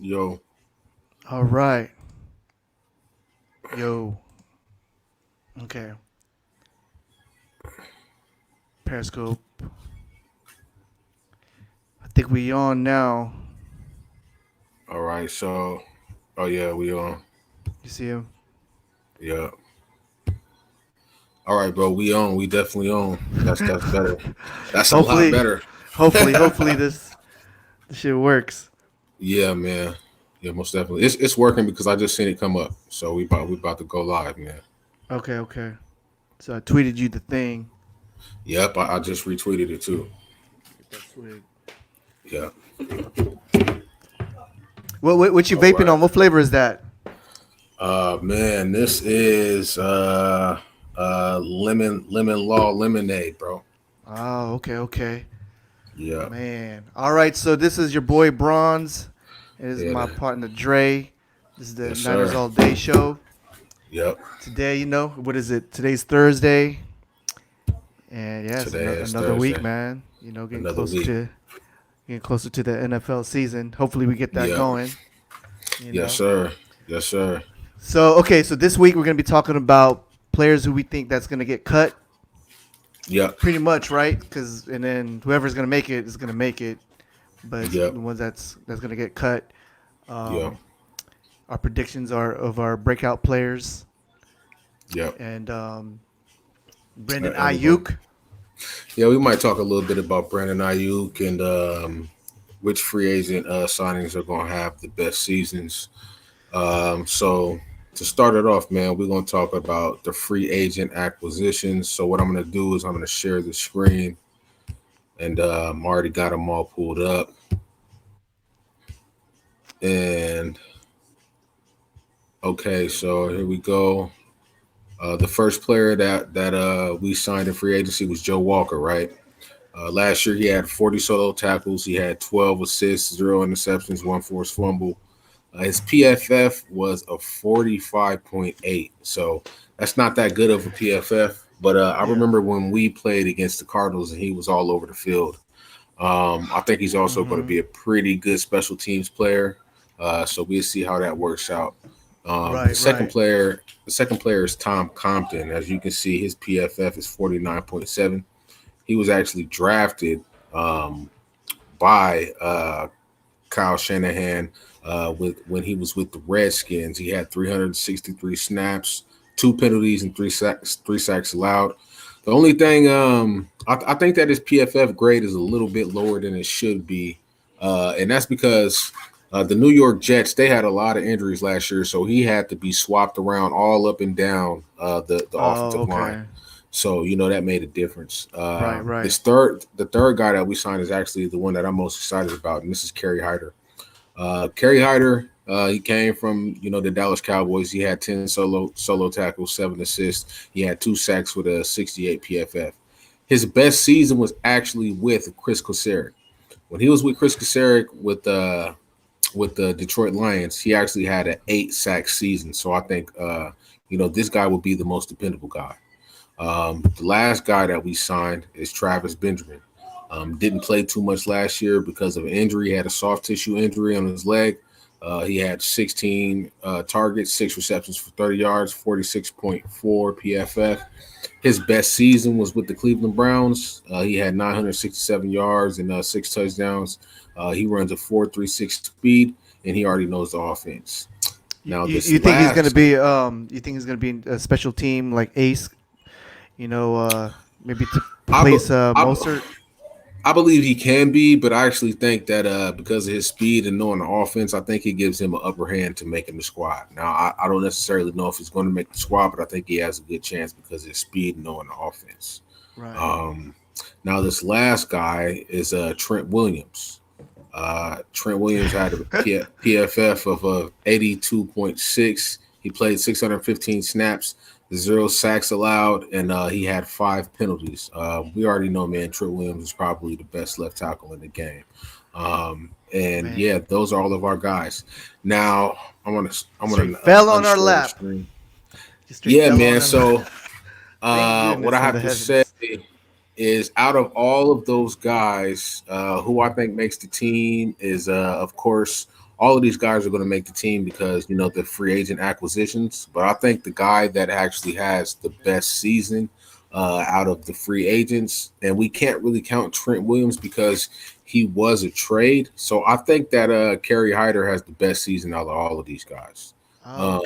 Yo, All right. Yo. Okay. Periscope. I think we on now. all right. Oh yeah, we on. You see him? Yeah. All right, bro. We on. We definitely on. That's better. That's a lot hopefully, better. hopefully this shit works. Yeah, man. Yeah, most definitely. It's working because I just seen it come up. So we about to go live, man. Okay. So I tweeted you the thing. Yep, I just retweeted it too. Get that swig. Yeah. What you All vaping right. on? What flavor is that? Man, this is lemon law lemonade, bro. Oh, okay. Yeah. Man. All right. So this is your boy Bronze. It is Yeah. my partner Dre. This is the Yes, Niners sir. All Day show. Yep. Today, what is it? Today's Thursday. And yeah, it's Today is another week, Thursday. man. Another week. Getting closer to the NFL season. Hopefully, we get that Yep. going. You Yes, know. sir. Yes, sir. So okay, so this week we're gonna be talking about players who we think that's gonna get cut. Yep. Pretty much, right? Because and then whoever's gonna make it is gonna make it, but it's Yep. the ones that's gonna get cut. Yep. Um, our predictions are of our breakout players Yep. and Brandon And we're going. Ayuk. Yeah, we might talk a little bit about Brandon Ayuk and which free agent signings are going to have the best seasons. So to start it off, man, we're going to talk about the free agent acquisitions. So what I'm going to do is I'm going to share the screen, and already got them all pulled up. And okay, so here we go. The first player that we signed in free agency was Joe Walker, right? Last year he had 40 solo tackles, he had 12 assists, zero interceptions, one forced fumble. His PFF was a 45.8, so that's not that good of a PFF. But I Yeah. remember when we played against the Cardinals and he was all over the field. I think he's also going to Mm-hmm. be a pretty good special teams player. So we'll see how that works out. The Right. second Right. player, the second player is Tom Compton. As you can see, his PFF is 49.7. He was actually drafted um, by Kyle Shanahan with when he was with the Redskins. He had 363 snaps, two penalties, and three sacks allowed. The only thing I think that his PFF grade is a little bit lower than it should be, and that's because the New York Jets they had a lot of injuries last year, so he had to be swapped around all up and down the Oh, offensive line. okay. So that made a difference. Right. Right. The third guy that we signed is actually the one that I'm most excited about, and this is Kerry Hyder. Kerry Hyder, he came from the Dallas Cowboys. He had 10 solo tackles, 7 assists. He had 2 sacks with a 68 PFF. His best season was actually with Chris Kosaric. When he was with Chris Kosaric with the Detroit Lions, he actually had an 8 sack season. So I think this guy will be the most dependable guy. The last guy that we signed is Travis Benjamin. Didn't play too much last year because of injury. He had a soft tissue injury on his leg. He had 16 targets, 6 receptions for 30 yards, 46.4 PFF. His best season was with the Cleveland Browns. He had 967 yards and 6 touchdowns. He runs a 4.36 speed, and he already knows the offense. You, Now, you, this you think he's gonna last be you think he's gonna be a special team like ace? You know, maybe to I, be- replace Mostert. I believe he can be, but I actually think that because of his speed and knowing the offense, I think he gives him an upper hand to making the squad. Now, I don't necessarily know if he's going to make the squad, but I think he has a good chance because of his speed and knowing the offense. Right. Um, Now, this last guy is Trent Williams. Trent Williams had a PFF of 82.6. He played 615 snaps, 0 sacks allowed, and he had 5 penalties. We already know, man, Trent Williams is probably the best left tackle in the game. And Man, yeah, those are all of our guys. Now I'm straight gonna fell on our unshare the lap. screen. Just straight Yeah, fell on man. our lap. So Thank what goodness I from have the to say heavens. is out of all of those guys, who I think makes the team is, of course, all of these guys are going to make the team because the free agent acquisitions. But I think the guy that actually has the best season out of the free agents, and we can't really count Trent Williams because he was a trade. So I think that Kerry Hyder has the best season out of all of these guys. Oh, Um,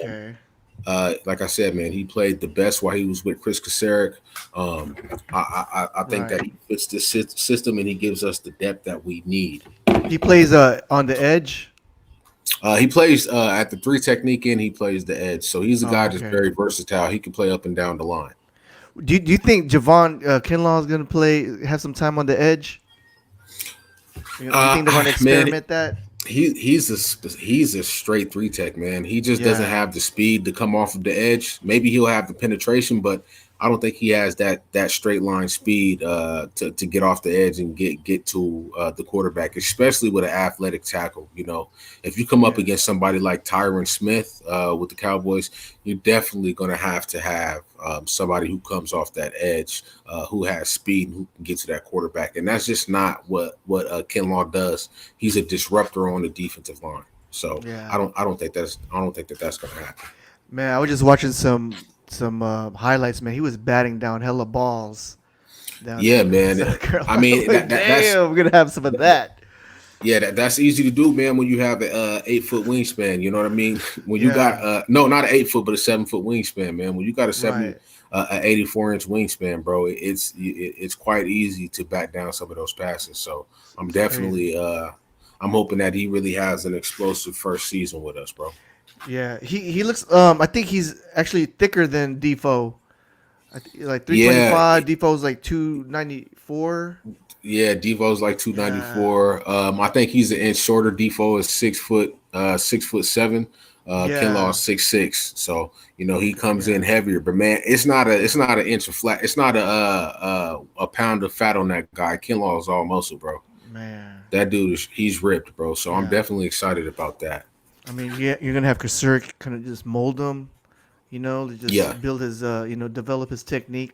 okay. like I said, man, he played the best while he was with Chris Kasarik. Um, I think Right. that he fits the system and he gives us the depth that we need. He plays on the edge. He plays at the three technique and he plays the edge. So he's a Oh, guy that's okay. very versatile. He can play up and down the line. Do you think Javon Kinlaw is gonna have some time on the edge? You think they're gonna Man, experiment that? he's a straight three tech, man. He just doesn't Yeah. have the speed to come off of the edge. Maybe he'll have the penetration, but I don't think he has that straight line speed to get off the edge and get to the quarterback, especially with an athletic tackle. If you come up Yeah. against somebody like Tyron Smith with the Cowboys, you're definitely going to have somebody who comes off that edge, who has speed and who can get to that quarterback, and that's just not what Kinlaw does. He's a disruptor on the defensive line. So Yeah. I don't think that's going to happen. Man, I was just watching some highlights. Man, he was batting down hella balls down Yeah, in man. South I Carolina. mean, Like, damn, we're gonna have some of that. that's easy to do, man. When you have a 8 foot wingspan, you know what I mean. When you got Yeah. no, not an 8 foot, but a 7 foot wingspan, man. When you got a Right. an 84-inch wingspan, bro, it's quite easy to back down some of those passes. So I'm It's crazy. definitely I'm hoping that he really has an explosive first season with us, bro. Yeah. He looks. I think he's actually thicker than Defoe. Like Yeah, 325. Defoe's like 294. yeah, Devo's like Yeah. 294. I think he's an inch shorter. Devo is 6 foot, 6'7". Kinlaw Yeah. is 6'6". So he comes in Yeah. heavier. But man, it's not an inch of flat. It's not a pound of fat on that guy. Kinlaw is all muscle, bro. Man. That dude he's ripped, bro. So I'm Yeah. definitely excited about that. I mean, yeah, you're gonna have Kasur kind of just mold him, to Yeah, just build his, develop his technique.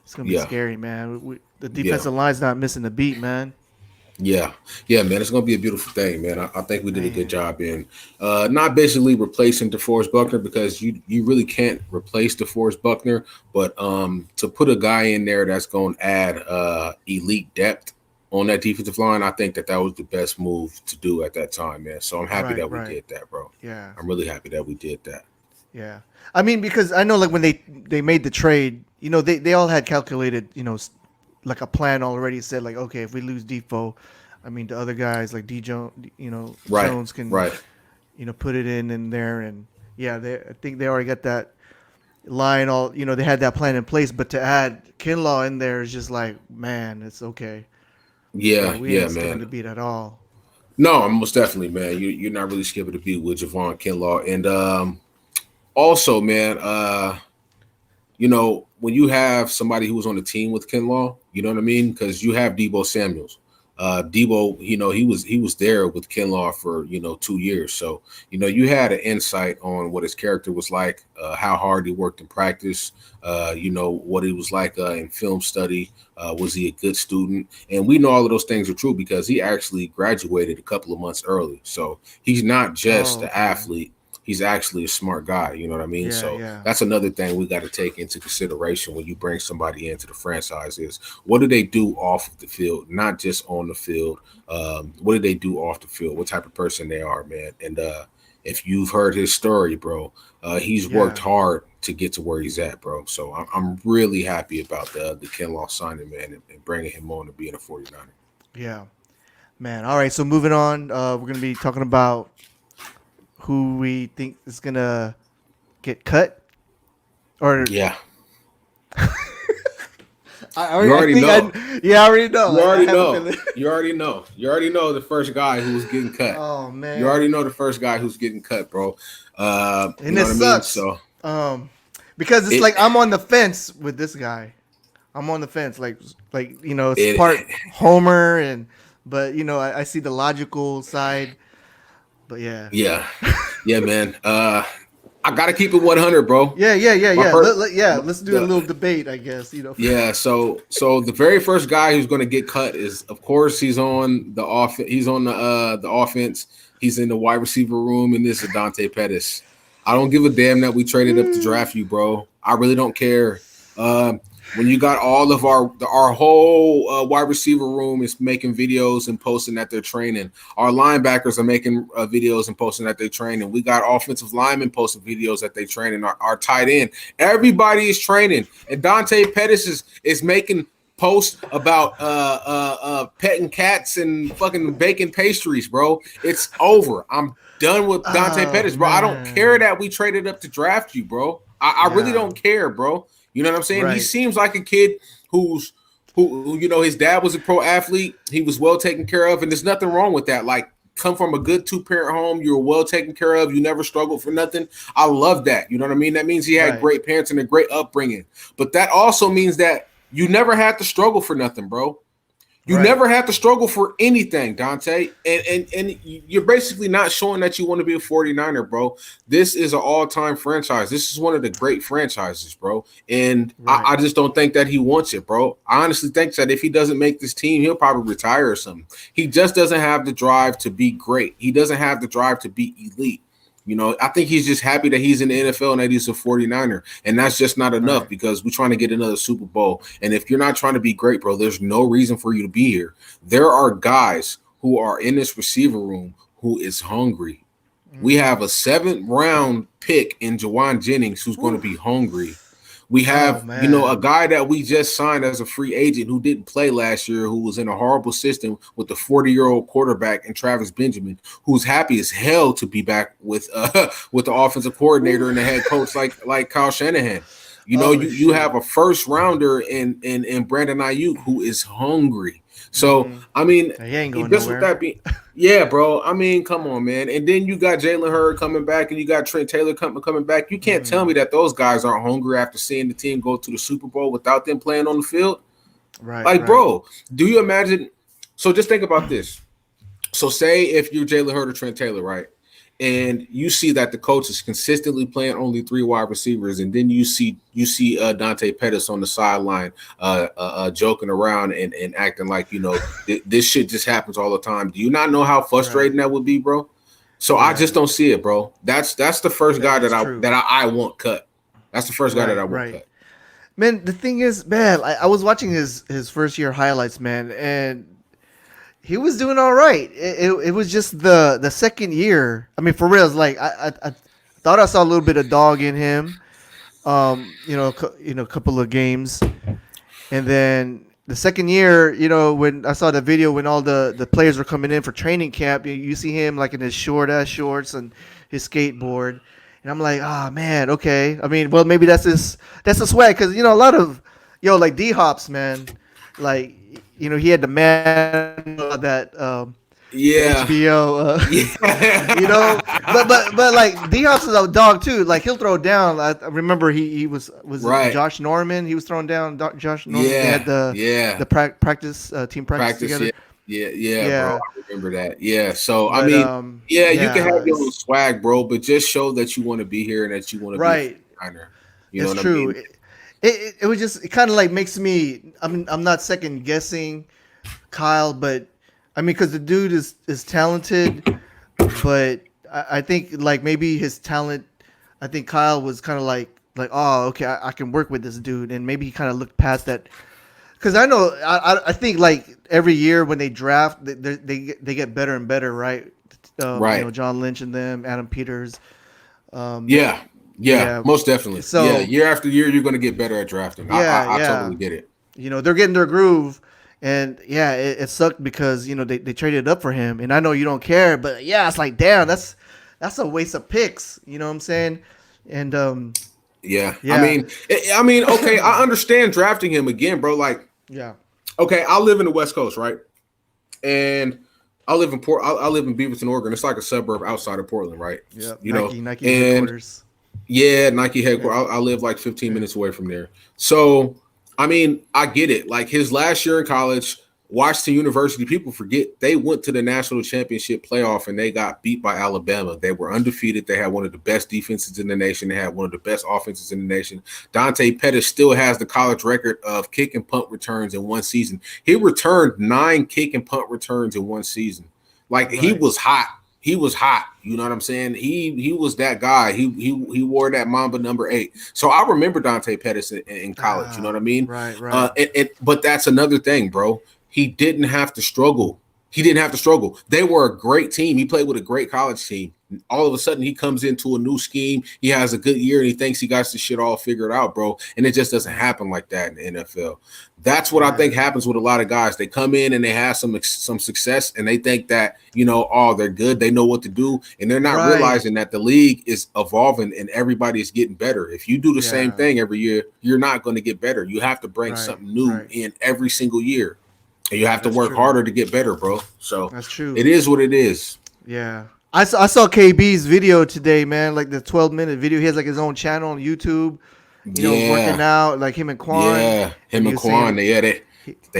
It's gonna be yeah, scary, man. The yeah. defensive line's not missing a beat, man. Yeah, yeah, man, it's gonna be a beautiful thing, man. I think we did a good Man, job in not basically replacing DeForest Buckner because you really can't replace DeForest Buckner, but to put a guy in there that's going to add elite depth on that defensive line, I think that was the best move to do at that time, man. So I'm happy right, that we right, did that, bro. yeah, I'm really happy that we did that. yeah. I mean, because I know, like when they made the trade, they all had calculated, like a plan already said, like, okay, if we lose Defoe, I mean, the other guys like D Jones, Right, Jones can, right. put it in there, and yeah, I think they already got that line all, they had that plan in place, but to add Kinlaw in there is just like, man, it's okay. Yeah, We yeah, ain't skipping man. the beat at all. No, most definitely, man. You're not really skipping the beat with Javon Kinlaw, and also, man, when you have somebody who was on the team with Kinlaw, you know what I mean? Because you have Debo Samuels. Debo, he was there with Kinlaw for 2 years. So you had an insight on what his character was like, how hard he worked in practice, what he was like in film study. Was he a good student? And we know all of those things are true because he actually graduated a couple of months early. So he's not just Oh, the okay. athlete. He's actually a smart guy. You know what I mean? Yeah, So yeah, that's another thing we got to take into consideration when you bring somebody into the franchise is what do they do off of the field, not just on the field. What do they do off the field? What type of person they are, man. And if you've heard his story, bro, he's worked yeah, hard to get to where he's at, bro. So I'm really happy about the Kinlaw signing, man, and bringing him on to being a 49er. yeah. Man, all right. So moving on, we're gonna be talking about who we think is gonna get cut, or Yeah, you I already think know. yeah, I already know. You I already have a know. feeling. You already know. You already know the first guy who's getting cut. Oh You already man, know the first guy who's getting cut, bro. You and know it what I mean? sucks. So Um, because it's it like I'm on the fence with this guy. I'm on the fence, like it's it part Homer, but I see the logical side. But yeah, yeah. Yeah, man. I gotta keep it 100, bro. yeah, yeah, yeah, My yeah. first Yeah, let's do a little the debate, I guess. Yeah, so the very first guy who's going to get cut is, of course, he's on the offense. He's on the offense. He's in the wide receiver room, and this is Dante Pettis. I don't give a damn that we traded up to draft you, bro. I really don't care. When you got all of our whole wide receiver room is making videos and posting that they're training. Our linebackers are making videos and posting that they're training. We got offensive linemen posting videos that they training. Our tight end, everybody is training, and Dante Pettis is making posts about petting cats and fucking baking pastries, bro. It's over. I'm done with Dante Pettis, bro. Man. I don't care that we traded up to draft you, bro. I really don't care, bro. You know what I'm saying? Right. He seems like a kid who you know, his dad was a pro athlete. He was well taken care of, and there's nothing wrong with that. Like, come from a good 2-parent home, you were well taken care of, you never struggled for nothing. I love that. You know what I mean? That means he had great parents and a great upbringing. But that also means that you never had to struggle for nothing, bro. You never had to struggle for anything, Dante. And you're basically not showing that you want to be a 49er, bro. This is an all-time franchise. This is one of the great franchises, bro. And I just don't think that he wants it, bro. I honestly think that if he doesn't make this team, he'll probably retire or something. He just doesn't have the drive to be great. He doesn't have the drive to be elite. You know, I think he's just happy that he's in the NFL and that he's a 49er. And that's just not enough because we're trying to get another Super Bowl. And if you're not trying to be great, bro, there's no reason for you to be here. There are guys who are in this receiver room who is hungry. We have a 7th-round pick in Jawan Jennings who's going to be hungry. We have, you know, a guy that we just signed as a free agent who didn't play last year, who was in a horrible system with the 40-year-old quarterback and Travis Benjamin, who's happy as hell to be back with the offensive coordinator and the head coach like Kyle Shanahan. You know, you have a first-rounder in Brandon Ayuk who is hungry. So, I mean, he ain't going just nowhere. with that being, yeah, bro. I mean, come on, man. And then you got Jalen Hurd coming back, and you got Trent Taylor coming back. You can't tell me that those guys aren't hungry after seeing the team go to the Super Bowl without them playing on the field. Right. Bro, do you imagine? So just think about this. So say if you're Jalen Hurd or Trent Taylor, right? And you see that the coach is consistently playing only 3 wide receivers, and then you see Dante Pettis on the sideline joking around and acting like, you know, this shit just happens all the time. Do you not know how frustrating that would be, bro? So I just don't see it, bro. That's the first guy that I want cut. That's the first guy that I want cut. Man, the thing is, man, I was watching his first year highlights, man, and he was doing all right. It was just the second year. I mean, for real, it's like I thought I saw a little bit of dog in him. You know, a couple of games, and then the second year, you know, when I saw the video when all the players were coming in for training camp, you see him like in his short ass shorts and his skateboard, and I'm like, oh man, okay. I mean, well, maybe that's the swag, because you know a lot of like D-Hops, man, like. You know, he had the man that HBO, you know, but like D-Hops is a dog too. Like he'll throw down. I remember he was Josh Norman. He was throwing down Josh Norman. They had the practice team practice together. Yeah, bro. I remember that. Yeah. So I mean, you can have your own swag, bro, but just show that you want to be here and that you want to be a designer. You know what I mean? It was just, it kind of like makes me, I'm not second guessing Kyle, but I mean, because the dude is talented, but I think like maybe his talent, I think Kyle was kind of like, oh, okay, I can work with this dude, and maybe he kind of looked past that. Because I know, I think like every year when they draft, they get better and better, right? Right. You know, John Lynch and them, Adam Peters. Yeah, most definitely. So, year after year, you're going to get better at drafting. I totally get it. You know, they're getting their groove, and it sucked because, you know, they traded up for him, and I know you don't care, but yeah, it's like, damn, that's a waste of picks. You know what I'm saying? And yeah. I mean, okay, I understand drafting him again, bro. Like, okay, I live in the West Coast, right? And I live in Beaverton, Oregon. It's like a suburb outside of Portland, right? Yeah, you Nike and headquarters. Yeah, Nike headquarters. I live like 15 minutes away from there. So, I mean, I get it. Like his last year in college, Washington University, people forget they went to the national championship playoff and they got beat by Alabama. They were undefeated. They had one of the best defenses in the nation. They had one of the best offenses in the nation. Dante Pettis still has the college record of kick and punt returns in one season. He returned 9 kick and punt returns in one season. Like he was hot. he was hot. You know what I'm saying? He was that guy. He wore that Mamba number 8. So I remember Dante Pettis in college. You know what I mean? Right. But that's another thing, bro. He didn't have to struggle. They were a great team. He played with a great college team. All of a sudden, he comes into a new scheme. He has a good year, and he thinks he got the shit all figured out, bro. And it just doesn't happen like that in the NFL. That's what I think happens with a lot of guys. They come in and they have some success, and they think that, they're good. They know what to do, and they're not realizing that the league is evolving and everybody is getting better. If you do the same thing every year, you're not going to get better. You have to bring something new in every single year. And you have to work harder to get better, bro. So that's true. It is what it is. Yeah. I saw KB's video today, man, like the 12-minute video. He has like his own channel on YouTube, working out, like him and Quan. Yeah, him and Quan. They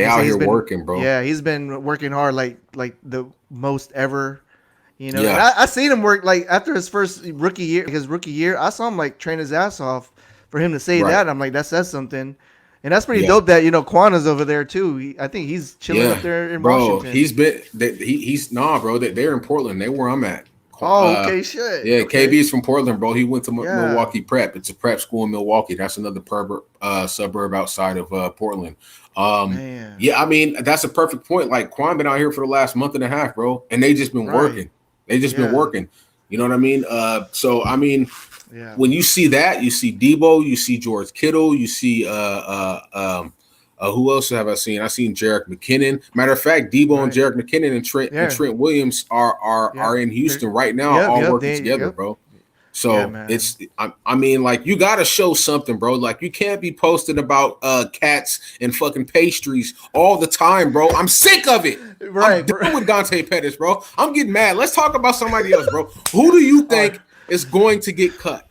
out here working, bro. Yeah, he's been working hard like the most ever. Yeah. I seen him work like after his rookie year. I saw him like train his ass off for him to say that. I'm like, that says something. And that's pretty dope that, Quana's over there too. I think he's chilling up there in Washington. Bro. They're in Portland. They're where I'm at. Oh, okay, shit. Yeah, okay. KB's from Portland, bro. He went to Milwaukee Prep. It's a prep school in Milwaukee. That's another suburb outside of Portland. Yeah, I mean, that's a perfect point. Like, Quan been out here for the last month and a half, bro, and they just been working. They just been working. You know what I mean? So I mean. Yeah. When you see that, you see Debo, you see George Kittle, you see who else have I seen? I seen Jerick McKinnon. Matter of fact, Debo and Jerick McKinnon and Trent Williams are in Houston right now, all working together, bro. So I mean, like, you got to show something, bro. Like, you can't be posting about cats and fucking pastries all the time, bro. I'm sick of it. I'm done with Dante Pettis, bro. I'm getting mad. Let's talk about somebody else, bro. Who do you think is going to get cut?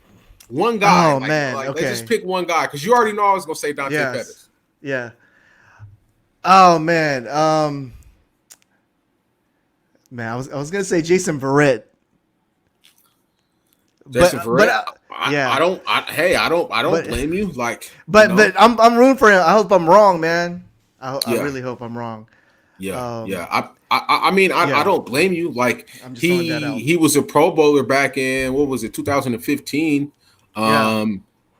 One guy. Oh, man. Okay. Let's just pick one guy, because you already know I was going to say Dante Pettis. Yeah. Oh, man. Man, I was going to say Jason Verrett. I don't blame you. Like, but I'm rooting for him. I hope I'm wrong, man. I really hope I'm wrong. I don't blame you. Like, he was a Pro Bowler back in 2015.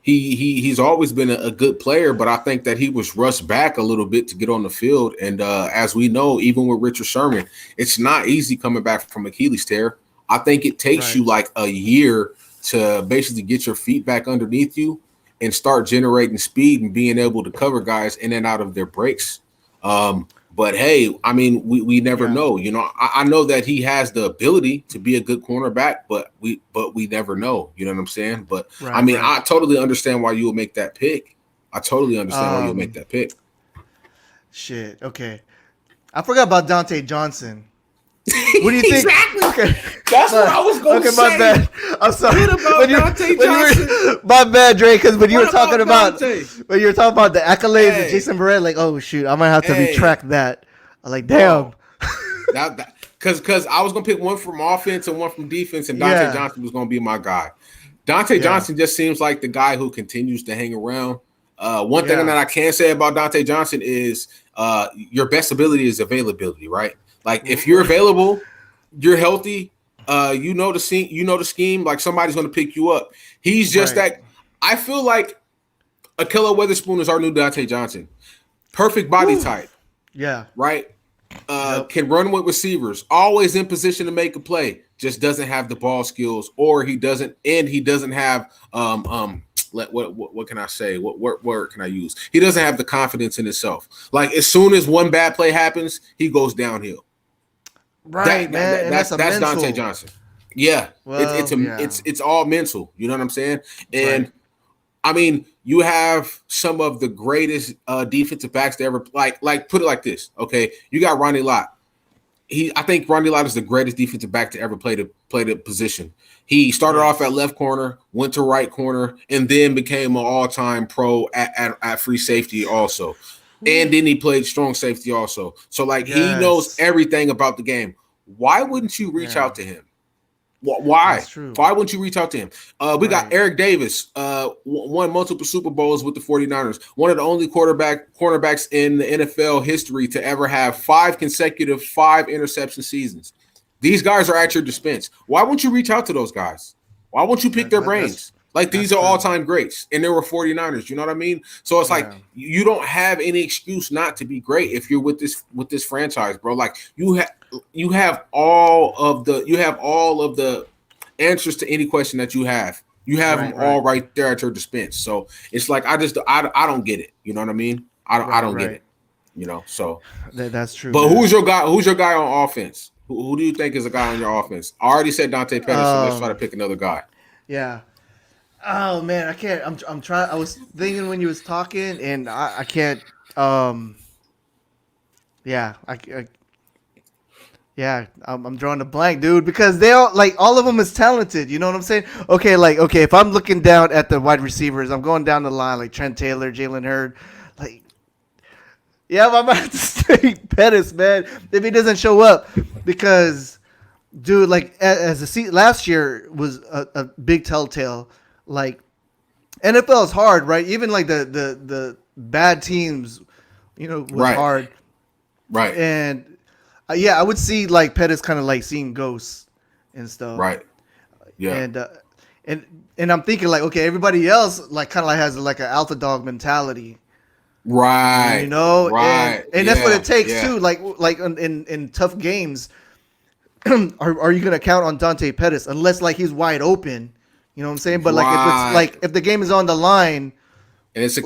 He's always been a good player, but I think that he was rushed back a little bit to get on the field. And as we know, even with Richard Sherman, it's not easy coming back from Achilles tear. I think it takes you like a year to basically get your feet back underneath you and start generating speed and being able to cover guys in and out of their breaks. But hey, I mean, we never know. I know that he has the ability to be a good cornerback, but we never know. You know what I'm saying? But I totally understand why you would make that pick. Why you would make that pick. Shit. Okay, I forgot about Dante Johnson. What do you think? Exactly. Okay. That's what I was going to say. My bad. I'm sorry. What about Dante Johnson? My bad, Dre, because when you were talking about the accolades of Jason Verrett, like, oh, shoot, I might have to retract that. I'm like, damn. Because I was going to pick one from offense and one from defense, and Dante Johnson was going to be my guy. Dante Johnson just seems like the guy who continues to hang around. One thing that I can say about Dante Johnson is your best ability is availability, right? Like, if you're available, you're healthy, you know the scheme, like, somebody's going to pick you up. He's just that. I feel like Ahkello Witherspoon is our new Dante Johnson. Perfect body type. Yeah. Right? Can run with receivers, always in position to make a play, just doesn't have the ball skills, or he doesn't have what can I say? What word can I use? He doesn't have the confidence in himself. Like, as soon as one bad play happens, he goes downhill. Right, man. That's Dante Johnson. Yeah, well, it's all mental. You know what I'm saying? And I mean, you have some of the greatest defensive backs to ever like. Put it like this, okay? You got Ronnie Lott. I think Ronnie Lott is the greatest defensive back to ever play the position. He started off at left corner, went to right corner, and then became an all-time pro at free safety also. And then he played strong safety also. So, like, he knows everything about the game. Why wouldn't you reach out to him? Why? Why wouldn't you reach out to him? We got Eric Davis, won multiple Super Bowls with the 49ers. One of the only cornerbacks in the NFL history to ever have 5 consecutive 5 interception seasons. These guys are at your dispense. Why won't you reach out to those guys? Why won't you pick their brains? Like, these are all-time greats, and they were 49ers. You know what I mean? So it's like you don't have any excuse not to be great if you're with this franchise, bro. Like, you have all of the answers to any question that you have. You have them all right there at your dispense. So it's like I don't get it. You know what I mean? I don't get it. You know, so that's true. But man, who's your guy on offense? Who do you think is a guy on your offense? I already said Dante Pettis, so let's try to pick another guy. Yeah. Oh man, I can't. I'm trying. I was thinking when you was talking, and I can't. Yeah, I'm drawing a blank, dude, because they all of them is talented. You know what I'm saying? Okay, if I'm looking down at the wide receivers, I'm going down the line like Trent Taylor, Jalen Hurd, like. Yeah, I'm about to say Pettis, man, if he doesn't show up, because, dude, like last year was a big telltale. Like, NFL is hard, right? Even like the bad teams, was hard, right? And I would see like Pettis kind of like seeing ghosts and stuff, right? Yeah, and I'm thinking like, okay, everybody else like kind of like has like an alpha dog mentality. Right. Right. And that's what it takes too. Like in tough games, are you gonna count on Dante Pettis unless like he's wide open? You know what I'm saying? But like if it's like if the game is on the line, and it's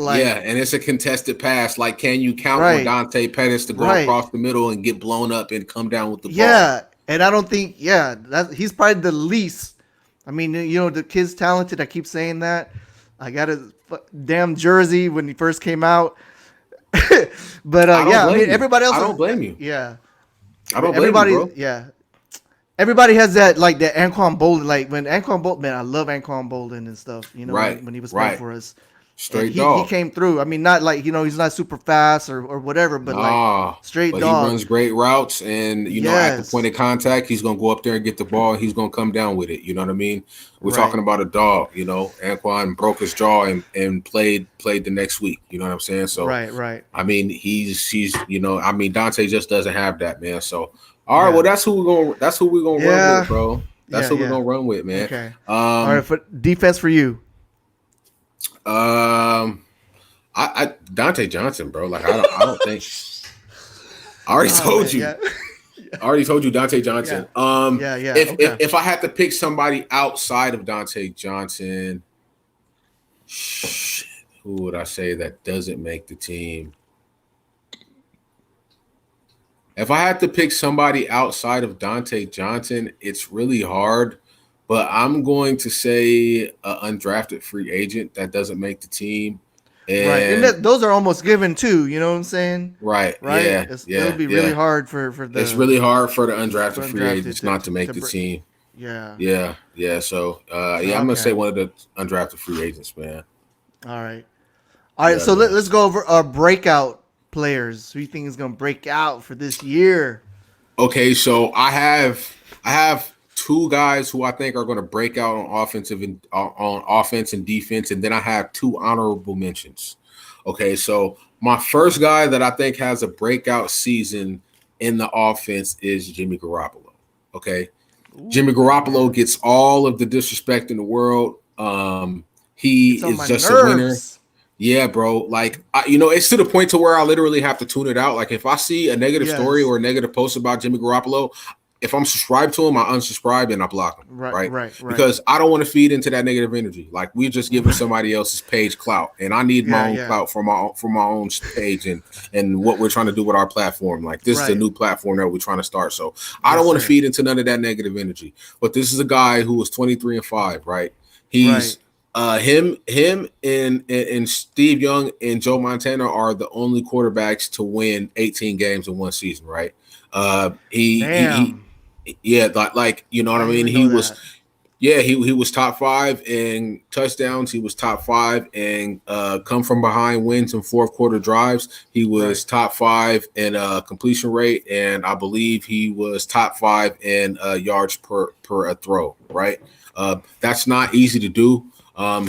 a contested pass, like can you count on Dante Pettis to go across the middle and get blown up and come down with the ball? Yeah, and I don't think he's probably the least. I mean, the kid's talented. I keep saying that. I got his damn jersey when he first came out. But I mean, everybody else. I don't blame you. Yeah, I don't blame you, bro. Yeah, everybody has that like that Anquan Bolden. Like when Anquan Bolden, man, I love Anquan Bolden and stuff. When he was playing for us, straight dog. He came through. I mean, not like he's not super fast or whatever, but like straight dog. He runs great routes, and at the point of contact, he's gonna go up there and get the ball, and he's gonna come down with it. You know what I mean? We're talking about a dog. Anquan broke his jaw and played the next week. You know what I'm saying? So right. I mean, he's I mean, Dante just doesn't have that, man. So all right, well, that's who we're gonna run with, bro. That's who we're gonna run with, man. Okay. All right, for defense for you. I Dante Johnson, bro. Like I don't think. I already told you. Yeah. I already told you Dante Johnson. If I had to pick somebody outside of Dante Johnson, who would I say that doesn't make the team? If I had to pick somebody outside of Dante Johnson, it's really hard. But I'm going to say an undrafted free agent that doesn't make the team. And those are almost given too. You know what I'm saying? Right. Yeah. It'll be really hard for the. It's really hard for the undrafted free agents not to make the team. Yeah. Yeah. So I'm gonna say one of the undrafted free agents, man. All right. So let's go over our breakout players. Who you think is gonna break out for this year? Okay, so I have two guys who I think are going to break out on offense and defense, and then I have two honorable mentions. Okay, so my first guy that I think has a breakout season in the offense is Jimmy Garoppolo. Okay, Jimmy Garoppolo gets all of the disrespect in the world. He is just a winner. Yeah, bro. Like, it's to the point to where I literally have to tune it out. Like, if I see a negative story or a negative post about Jimmy Garoppolo, if I'm subscribed to him, I unsubscribe and I block him. Right. Because I don't want to feed into that negative energy. Like, we're just giving somebody else's page clout, and I need my own clout for my own page and what we're trying to do with our platform. Like, this is a new platform that we're trying to start. So I don't want to feed into none of that negative energy. But this is a guy who was 23-5. Right. He's him and Steve Young and Joe Montana are the only quarterbacks to win 18 games in one season. Right. Like you know what I mean? He was top 5 in touchdowns. He was top 5 in come from behind wins and fourth quarter drives. He was top 5 in completion rate, and I believe he was top 5 in yards per a throw. Right. That's not easy to do.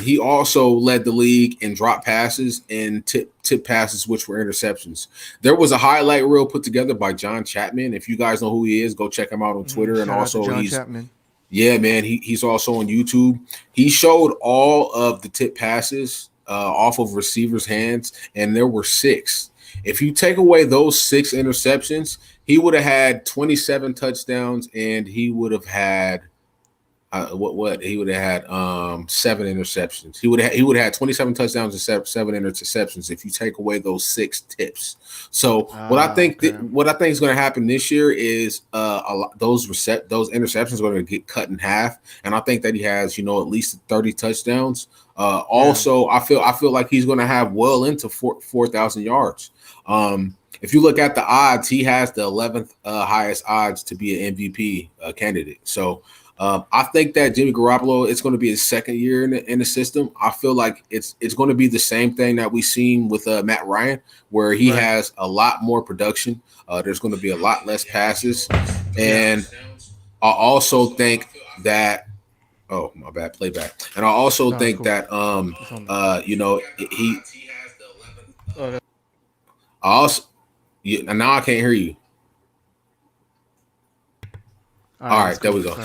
He also led the league in drop passes and tip passes, which were interceptions. There was a highlight reel put together by John Chapman. If you guys know who he is, go check him out on Twitter. And Shout out to also, John Chapman. yeah, man, he's also on YouTube. He showed all of the tip passes off of receivers' hands, and there were 6. If you take away those 6 interceptions, he would have had 27 touchdowns, and he would have had what he would have had 7 interceptions. He would have had 27 touchdowns and 7 interceptions if you take away those 6 tips. So what I think is going to happen this year is those interceptions are going to get cut in half, and I think that he has at least 30 touchdowns. Also, I feel like he's going to have well into 4,000 yards. If you look at the odds, he has the 11th highest odds to be an MVP candidate. So I think that Jimmy Garoppolo, it's going to be his second year in the system. I feel like it's going to be the same thing that we've seen with Matt Ryan, where he has a lot more production. There's going to be a lot less passes. And I also think that oh, my bad, playback. And I also think that he also now I can't hear you. All right, there we go.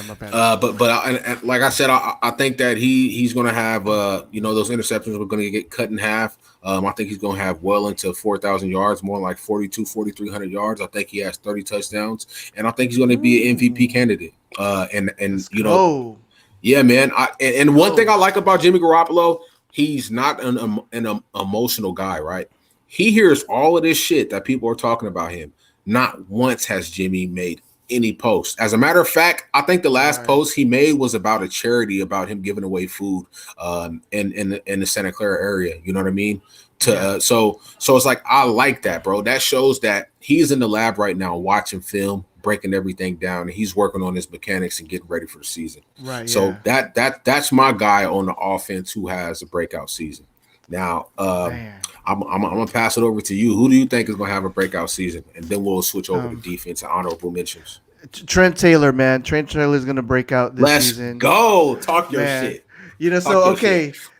But like I said, I think that he's going to have those interceptions are going to get cut in half. I think he's going to have well into 4,000 yards, more like 4,300 yards. I think he has 30 touchdowns, and I think he's going to be an MVP candidate. Yeah, man. And one thing I like about Jimmy Garoppolo, he's not an emotional guy, right? He hears all of this shit that people are talking about him. Not once has Jimmy made any post. As a matter of fact, I think the last post he made was about a charity about him giving away food in the Santa Clara area. You know what I mean? So it's like I like that, bro. That shows that he's in the lab right now watching film, breaking everything down, and he's working on his mechanics and getting ready for the season. Right. So that's my guy on the offense who has a breakout season. Now, I'm gonna pass it over to you. Who do you think is gonna have a breakout season? And then we'll switch over to defense and honorable mentions. Trent Taylor, man. Trent Taylor is gonna break out this season. Let's go. Talk your shit.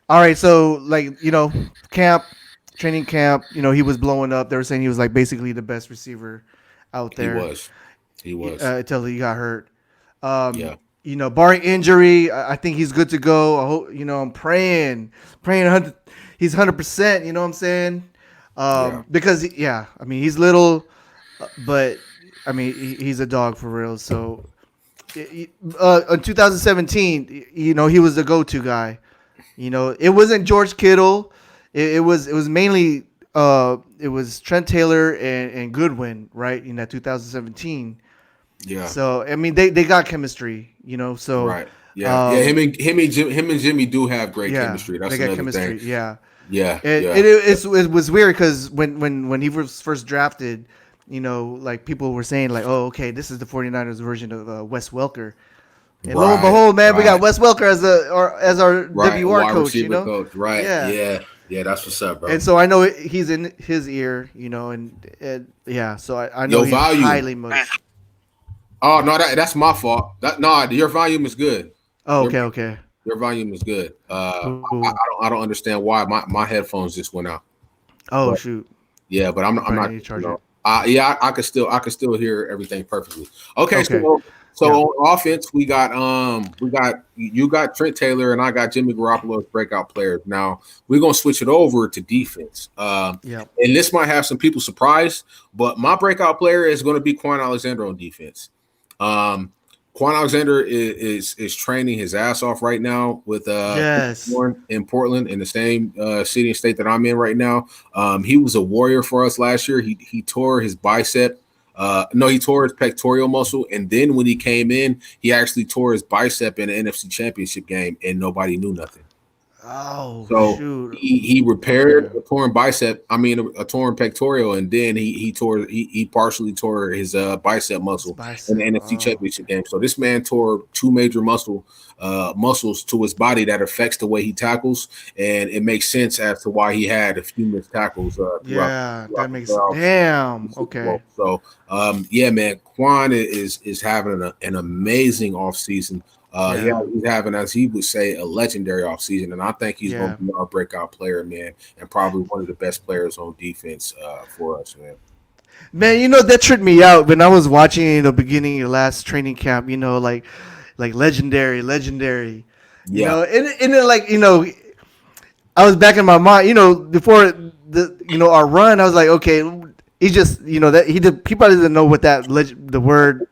All right. So training camp. He was blowing up. They were saying he was like basically the best receiver out there. He was until he got hurt. Barring injury, I think he's good to go. I hope, I'm praying he's 100%. You know what I'm saying? Because he's little, but he's a dog for real. So, in 2017, he was the go-to guy. It wasn't George Kittle. It was mainly it was Trent Taylor and Goodwin, right? In that 2017. Yeah. So they got chemistry, So right. Yeah. Him and Jimmy do have great chemistry. That's another chemistry. thing. Yeah. It was weird because when he was first drafted, like people were saying like, oh, okay, this is the 49ers version of Wes Welker. And lo and behold, man, we got Wes Welker as our WR coach. Coach. Right. Yeah, that's what's up, bro. And so I know he's in his ear, and so I know he's highly motivated. Oh no, that's my fault. Your volume is good. Oh, okay. Your volume is good. I don't understand why my headphones just went out. Oh, but, shoot. Yeah, but I'm not. I could still hear everything perfectly. Okay. So on offense, we got you got Trent Taylor and I got Jimmy Garoppolo as breakout players. Now we're gonna switch it over to defense. And this might have some people surprised, but my breakout player is going to be Quan Alexander on defense. Quan Alexander is training his ass off right now with in Portland in the same city and state that I'm in right now. He was a warrior for us last year. He tore his bicep. He tore his pectoral muscle, and then when he came in, he actually tore his bicep in the NFC Championship game, and nobody knew nothing. Oh, so shoot. He repaired a torn bicep. A torn pectoral, and then he partially tore his bicep muscle in the NFC Championship game. So this man tore 2 major muscles to his body that affects the way he tackles, and it makes sense as to why he had a few missed tackles. That makes sense. Damn. Okay. So man, Quan is having an amazing offseason. Yeah. He's having, as he would say, a legendary offseason, and I think he's going Yeah. to be our breakout player, man, and probably one of the best players on defense for us, man. Man, that tripped me out when I was watching the beginning of last training camp. Like legendary, legendary. Yeah, And then like I was back in my mind. Before our run, I was like, okay, he just that he probably doesn't know what the word,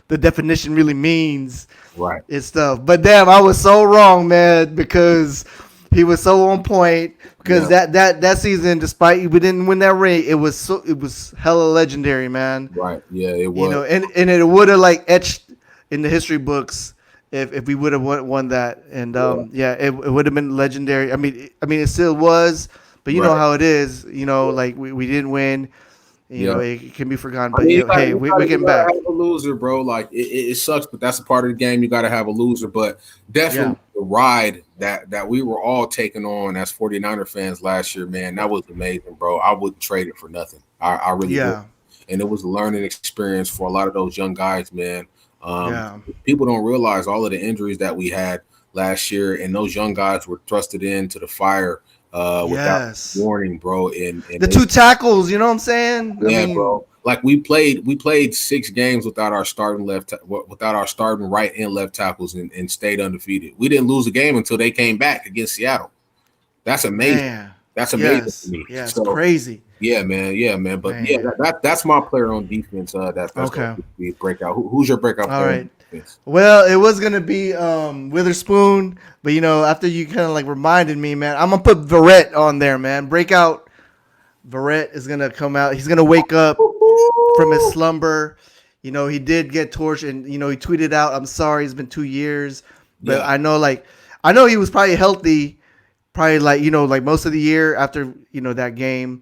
the definition really means right. and stuff. But damn, I was so wrong, man, because he was so on point. Because Yeah, that season, despite we didn't win that ring, it was hella legendary, man. right. Yeah, it was. And it would have like etched in the history books if we would have won that. And Yeah, yeah, it would have been legendary. I mean, it still was, but you know right. how it is. Yeah. Like we didn't win. Yeah. It can be forgotten. I But mean, hey, we're you getting gotta back. have a loser, bro. Like it sucks, but that's a part of the game. You gotta have a loser. But Yeah. definitely the ride that we were all taking on as 49er fans last year, man, that was amazing, bro. I wouldn't trade it for nothing. I really would. Yeah. And it was a learning experience for a lot of those young guys, man. Yeah. People don't realize all of the injuries that we had last year, and those young guys were thrusted into the fire without Yes. warning, bro. And The they, two tackles, you know what I'm saying? I yeah, mean, bro. Like we played 6 games without our without our starting right and left tackles and stayed undefeated. We didn't lose a game until they came back against Seattle. That's amazing. man. That's amazing to Yes. me. Yeah, it's So crazy. yeah, man. Yeah, man. But yeah, Man. that's my player on defense. That's going Okay. to be a breakout. Who's your breakout All player on right. defense? Well, it was gonna be Witherspoon, but after you kind of like reminded me, man, I'm gonna put Verrett on there, man. Breakout Verrett is gonna come out. He's gonna wake up from his slumber. He did get torched, and he tweeted out, "I'm sorry, it's been 2 years," but Yeah, I know he was probably healthy, probably like like most of the year after that game,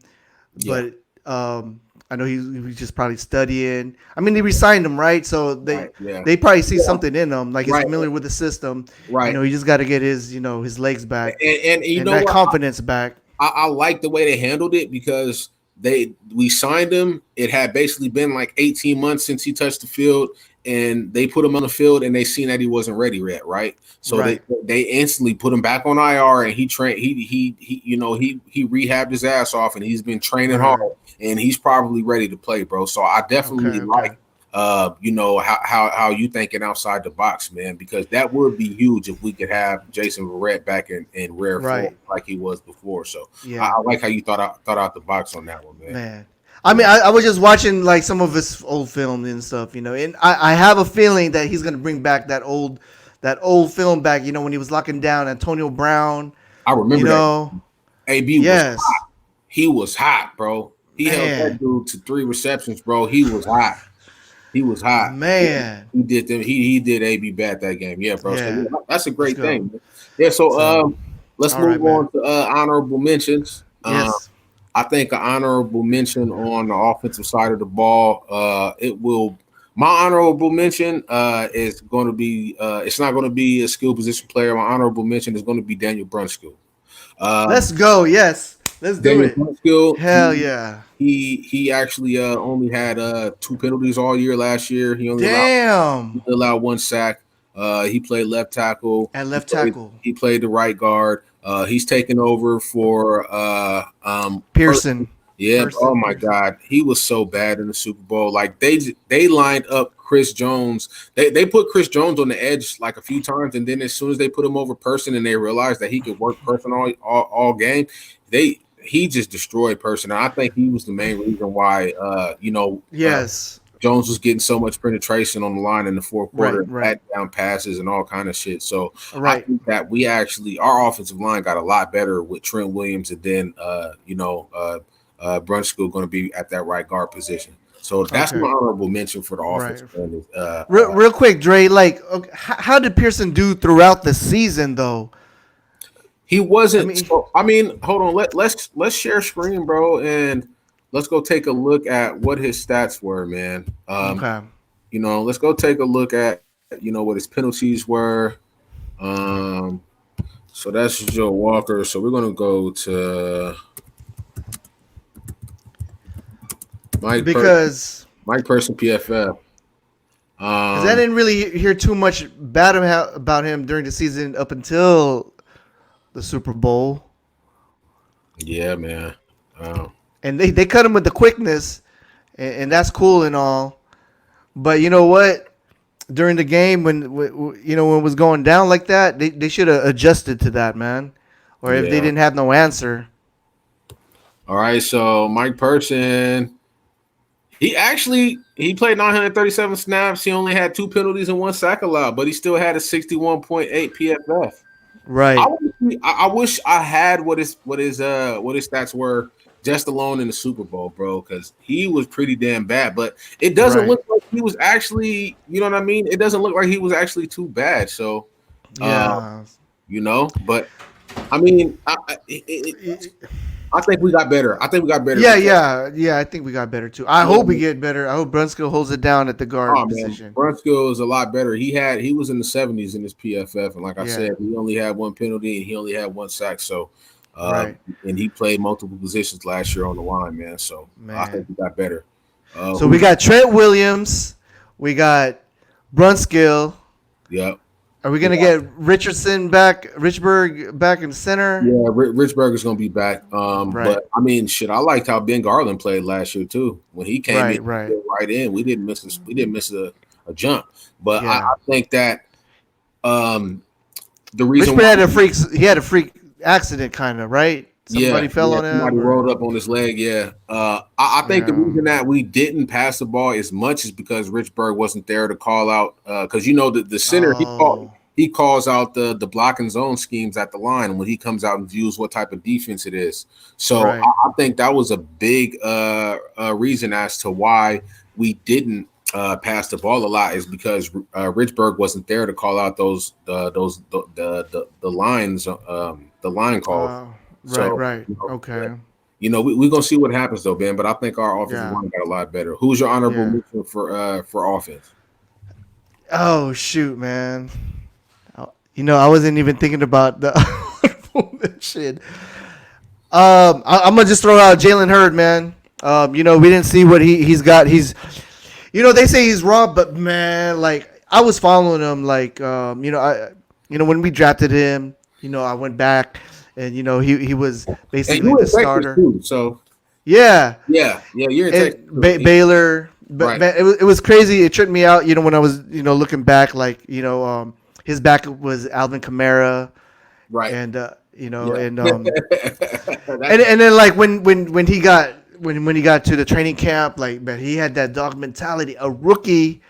yeah, but I know he was just probably studying. I mean, they re-signed him, right? So right, yeah, they probably see yeah, something in him, like he's right, familiar with the system. right. He just got to get his legs back And you and know that what? confidence back. I like the way they handled it because we signed him. It had basically been like 18 months since he touched the field, and they put him on the field, and they seen that he wasn't ready yet, right? So Right. they instantly put him back on IR, and he trained. He rehabbed his ass off, and he's been training hard, Right. and he's probably ready to play, bro. So I Okay. definitely Okay. like how you thinking outside the box, man, because that would be huge if we could have Jason Verrett back in rare form Right. like he was before. So I, Yeah. I like how you thought out the box on that one, man. Man. I mean, I was just watching like some of his old film and stuff, and I have a feeling that he's gonna bring back that old film back. When he was locking down Antonio Brown. I You remember that know. AB was Yes. hot. He was hot, bro. He held that Man. dude to 3 receptions, bro. He was hot. He was hot. Man. He did them. He did AB bad that game. Yeah, bro. So Yeah. yeah, that's a Let's great go. thing. Yeah. So So, let's all move right, man. on to honorable mentions. Yes. I think an honorable mention on the offensive side of the ball. My honorable mention is going to be. It's not going to be a skill position player. My honorable mention is going to be Daniel Brunskill. Let's go. Yes. Let's do Daniel it. Brunskill. Hell yeah. He actually only had 2 penalties all year last year. He only Damn. allowed 1 sack. He played left tackle. At left tackle. He played the right guard. He's taken over for Pearson. yeah. Person, Oh my Pearson. God, he was so bad in the Super Bowl. Like they lined up Chris Jones. They put Chris Jones on the edge like a few times, and then as soon as they put him over Person and they realized that he could work Person all game, he just destroyed Person. And I think he was the main reason why Yes. Jones was getting so much penetration on the line in the fourth quarter, Right. down passes and all kind of shit. So I Right. think that our offensive line got a lot better with Trent Williams, and then Brunskill going to be at that right guard position. So that's Okay. my honorable mention for the Right. offensive end. Real quick, Dre. Like, okay, how did Pearson do throughout the season, though? He wasn't. I mean, Hold on. Let's share screen, bro, and let's go take a look at what his stats were, man. Okay. Let's go take a look at what his penalties were. So that's Joe Walker. So we're gonna go to Mike Because Person PFF. Because I didn't really hear too much bad about him during the season up until the Super Bowl. Yeah, man. And they cut him with the quickness, and that's cool and all. But you know what? During the game, when you know when it was going down like that, they should have adjusted to that, man. Or if they Yeah. didn't have no answer. All right. So Mike Person, he played 937 snaps. He only had 2 penalties and 1 sack allowed, but he still had a 61.8 PFF. Right. I wish I had what his stats were just alone in the Super Bowl, bro, because he was pretty damn bad. But it doesn't Right. look like he was actually, you know what I mean? It doesn't look like he was actually too bad. So, Yeah. but I mean, I think we got better. I think we got better. Yeah. I think we got better too. I hope we get better. I hope Brunskill holds it down at the guard Oh man, position. Brunskill is a lot better. He was in the 70s in his PFF, and like I Yeah. said, he only had 1 penalty and he only had 1 sack. So, Right. and he played multiple positions last year on the line, man. So I Man. think we got better. So we got Trent Williams. We got Brunskill. Yep. Are we gonna get Richburg back in center? Yeah, Richburg is going to be back. Right. But I mean, shit, I liked how Ben Garland played last year too. When he came in, Right. he fit right in. We didn't miss a jump. But Yeah. I think that the reason Richburg had a freak accident, kind of, right? Somebody fell on him. Somebody rolled up on his leg. Yeah. I think the reason that we didn't pass the ball as much is because Richburg wasn't there to call out. Because the center he calls out the blocking zone schemes at the line when he comes out and views what type of defense it is. So Right. I think that was a big reason as to why we didn't pass the ball a lot is because Richburg wasn't there to call out the lines, the line calls. Right. Okay. We're gonna see what happens though, Ben. But I think our offensive Yeah. line got a lot better. Who's your honorable Yeah. mention for offense? Oh shoot, man. I wasn't even thinking about the shit. I'm gonna just throw out Jalen Hurd, man. We didn't see what he's got. They say he's raw, but man, like I was following him, like when we drafted him, I went back and he was basically the starter. Too, so yeah, you're in Texas. Baylor, but Right. man, it was crazy. It tripped me out, when I was looking back, like his back was Alvin Kamara, Right. and and That's- and then like when he got to the training camp, like man, he had that dog mentality. A rookie,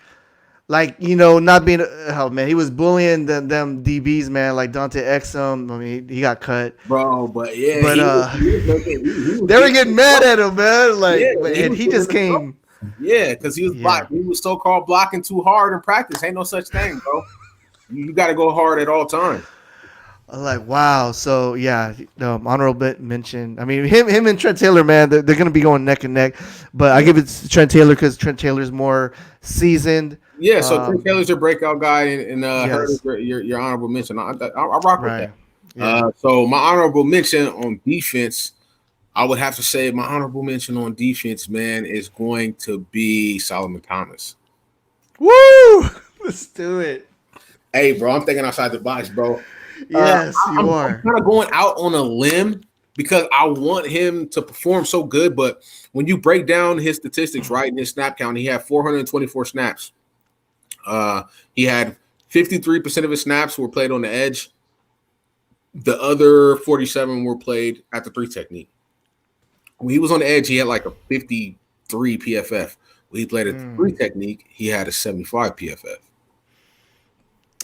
like not being he was bullying them DBs, man, like Dante Exum. I mean, he got cut, bro. But yeah, but he was they were getting mad at him, man. Like, Yeah, and he just came. Yeah, because he was he was so-called blocking too hard in practice. Ain't no such thing, bro. You got to go hard at all times. I'm like, wow. So yeah, honorable mention. I mean, him and Trent Taylor, man, they're gonna be going neck and neck. But I give it to Trent Taylor because Trent Taylor's more seasoned. Yeah, so Trent Taylor's your breakout guy, and Yes. Hurd is your honorable mention. I rock with Right. that. Yeah. So my honorable mention on defense, I would have to say my honorable mention on defense, man, is going to be Solomon Thomas. Woo! Let's do it. Hey, bro, I'm thinking outside the box, bro. Yes, I'm kind of going out on a limb because I want him to perform so good. But when you break down his statistics, right, in his snap count, he had 424 snaps. He had 53% of his snaps were played on the edge. The other 47 were played at the 3 technique. When he was on the edge, he had like a 53 PFF. When he played at the 3 technique, he had a 75 PFF.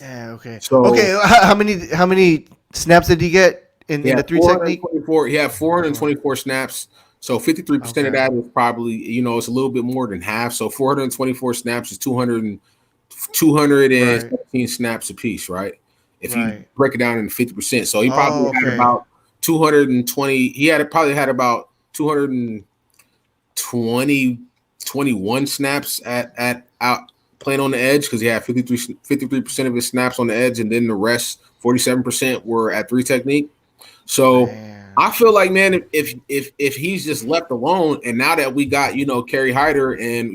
Yeah. Okay. So how many snaps did he get in the 3 technique? He had 424 snaps. So 53% of that is probably, it's a little bit more than half. So 424 snaps is 217 snaps a piece, right? If you break it down into 50%. So he probably had about 220. He probably had about 221 snaps at out playing on the edge because he had 53% of his snaps on the edge, and then the rest 47% were at 3 technique. So I feel like, man, if he's just left alone, and now that we got Kerry Hyder and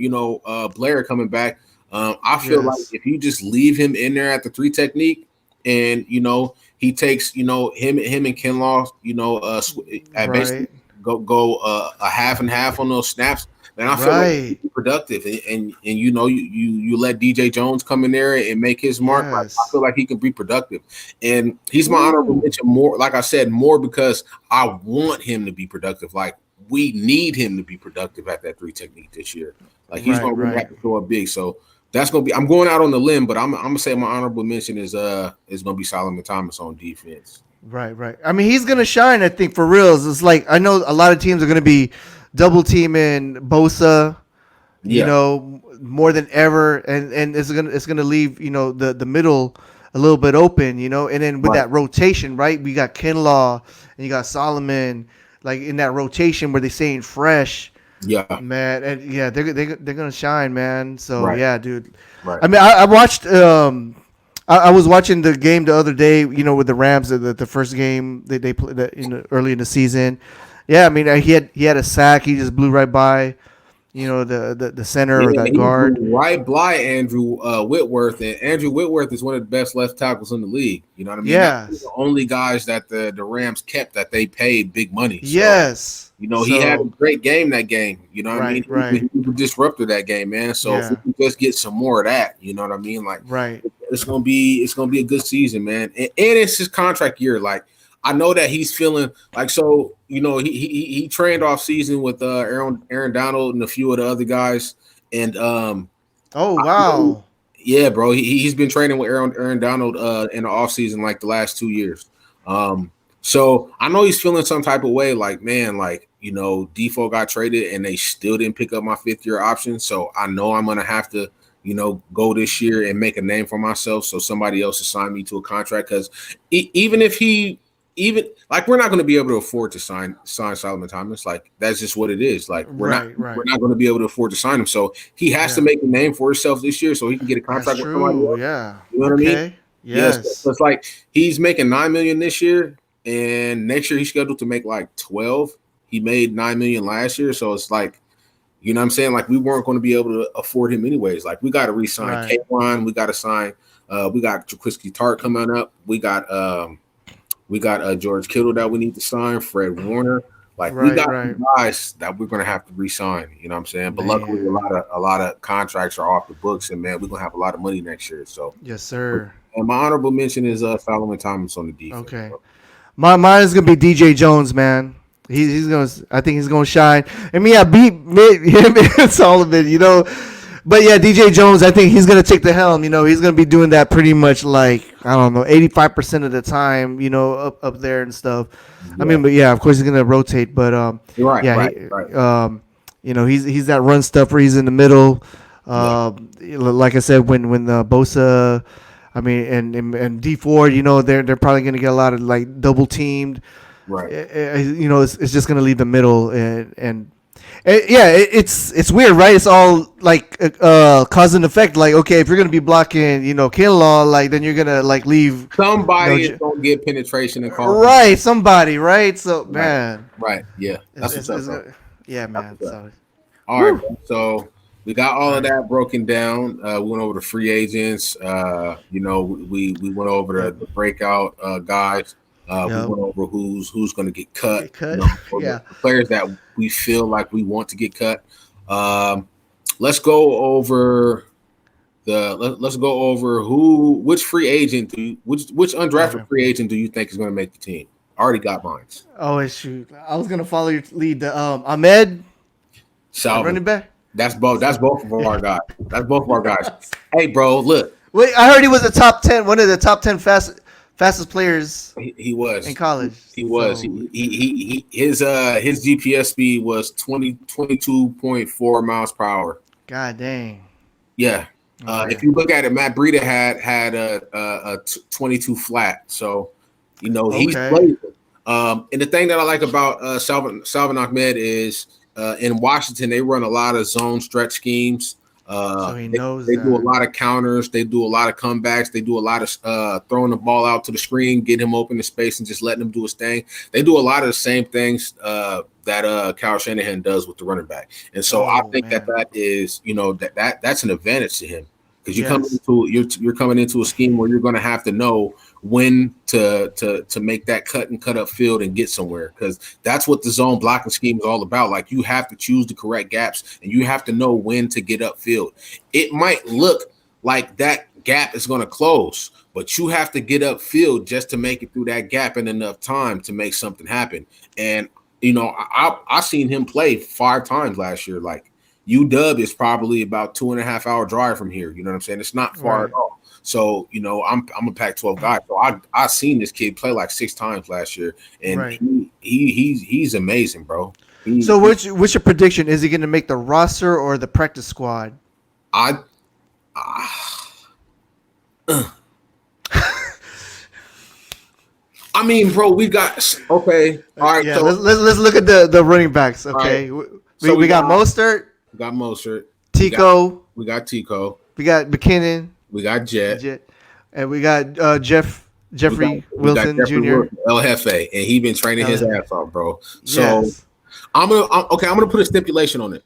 Blair coming back, I feel like Yes. if you just leave him in there at the 3 technique, and he takes him and Kinlaw, basically Right. go a half and half on those snaps, and I feel like Right. he's productive, and you let DJ Jones come in there and make his mark. Like, I Yes. feel like he can be productive, and he's my honorable Ooh. mention more. Like I said, more because I want him to be productive. Like, we need him to be productive at that 3 technique this year. Like, he's Right. gonna really Right. have to throw up big. So that's gonna be. I'm going out on the limb, but I'm gonna say my honorable mention is gonna be Solomon Thomas on defense. Right. Right. I mean, he's gonna shine. I think for reals. It's like I know a lot of teams are gonna be double teaming Bosa, Yeah, more than ever, and it's gonna leave the middle a little bit open, and then with right. that rotation, right? We got Kinlaw and you got Solomon, like in that rotation where they saying fresh, Yeah, man, and yeah, they're gonna shine, man. So right, yeah, dude. right. I mean, I watched. I was watching the game the other day, with the Rams, the first game they played early in the season. Yeah, I mean, he had a sack. He just blew right by, the center or Yeah, that he guard. blew right by Andrew Whitworth, and Andrew Whitworth is one of the best left tackles in the league. You know what I mean? That's one of Yes. the only guys that the Rams kept that they paid big money. So Yes. he had a So great game that game. You know what I mean? right, right. He disrupted that game, man. So if we Yeah. can just get some more of that, you know what I mean? Like, Right. it's gonna be a good season, man. And it's his contract year. Like, I know that he's feeling like, so. He trained off season with Aaron Donald and a few of the other guys, and Oh I know, wow. yeah, bro. He's been training with Aaron Donald in the off season like the last 2 years. So I know he's feeling some type of way, like, man, like, Defoe got traded and they still didn't pick up my 5th-year option. So I know I'm gonna have to, go this year and make a name for myself so somebody else assign me to a contract. Because even if even like, we're not going to be able to afford to sign Solomon Thomas. Like, that's just what it is. Like, we're not Right, we're right. not going to be able to afford to sign him. So he has to Yeah. make a name for himself this year so he can get a That's contract with somebody true. else. Yeah. You know what I mean? Okay. Yes. So Yes. it's like he's making $9 million this year, and next year he's scheduled to make like 12. He made $9 million last year, so it's like, you know what I'm saying? Like, we weren't going to be able to afford him anyways. Like, we got to re-sign Right. K'Wan. We got to sign. We got Jaquiski Tart coming up. We got George Kittle that we need to sign. Fred Warner. Like, we Right, got right. some guys that we're going to have to re-sign. You know what I'm saying? But luckily, a Man. lot of contracts are off the books, and man, we're going to have a lot of money next year. So, Yes, sir. and my honorable mention is Solomon Thomas on the defense. Okay. Mine is gonna be DJ Jones, man. He's gonna. I think he's gonna shine. I mean, yeah, beat him and Solomon, But yeah, DJ Jones, I think he's gonna take the helm. He's gonna be doing that pretty much like, I don't know, 85% of the time. Up there and stuff. I Yeah. mean, but yeah, of course he's gonna rotate. But You're right, yeah, right. he's that run stuffer. He's in the middle. Yeah. Like I said, when the Bosa, I mean, and D Ford, they're probably gonna get a lot of like double teamed. Right. It's just gonna leave the middle and yeah, it's weird, right? It's all like cause and effect. Like, okay, if you're gonna be blocking, Kinlaw, like then you're gonna like leave, Somebody is going to get penetration and call. right? Somebody, right? So Right. man, Right. Yeah. That's it's, what's up, bro. yeah, That's man. what's up. So All right. whew. So we got all All of right. that broken down. We went over the free agents. We went over Yep. the breakout guys. We Yep. went over who's going to get cut. Get cut. For Yeah. the players that we feel like we want to get cut. Let's go over let's go over which free agent which Okay. undrafted free agent do you think is going to make the team? I already got mine. Oh shoot! I was gonna follow your lead. The Ahmed, the Salvin. running back. That's both. That's both of our guys. That's both of our guys. Hey, bro, look, Wait, I heard he was the top 10, one of the top 10 fastest players he was. in college. He was. So, His GPS speed was 22.4 miles per hour. god dang. Yeah. Okay. If you look at it, Matt Breida had a 22 flat. So, he's Okay. blazing. And the thing that I like about Salvin Ahmed is in Washington, they run a lot of zone stretch schemes. So he knows They that. do a lot of counters. They do a lot of comebacks. They do a lot of throwing the ball out to the screen, get him open in space, and just letting him do his thing. They do a lot of the same things that Kyle Shanahan does with the running back. And so I Oh think man. that is, that's an advantage to him. because you're coming into a scheme where you're going to have to know when to make that cut up field and get somewhere, because that's what the zone blocking scheme is all about. Like, you have to choose the correct gaps and you have to know when to get upfield. It might look like that gap is going to close, but you have to get upfield just to make it through that gap in enough time to make something happen. And I seen him play 5 times last year. Like, UW is probably about 2.5 hour drive from here. You know what I'm saying? It's not far at all. So, I'm a Pac-12 guy. So I seen this kid play like 6 times last year, and he's amazing, bro. So what's your prediction? Is he going to make the roster or the practice squad? I mean, bro, we got okay. All right, yeah. So let's look at the running backs. Okay, right. we got Mostert. We got Mostert. Tico. We got Tico. We got McKinnon. We got Jet. And we got Jeffrey Wilson Jr. Wilson, El Jefe, and he been training his ass off, bro. So I'm gonna put a stipulation on it.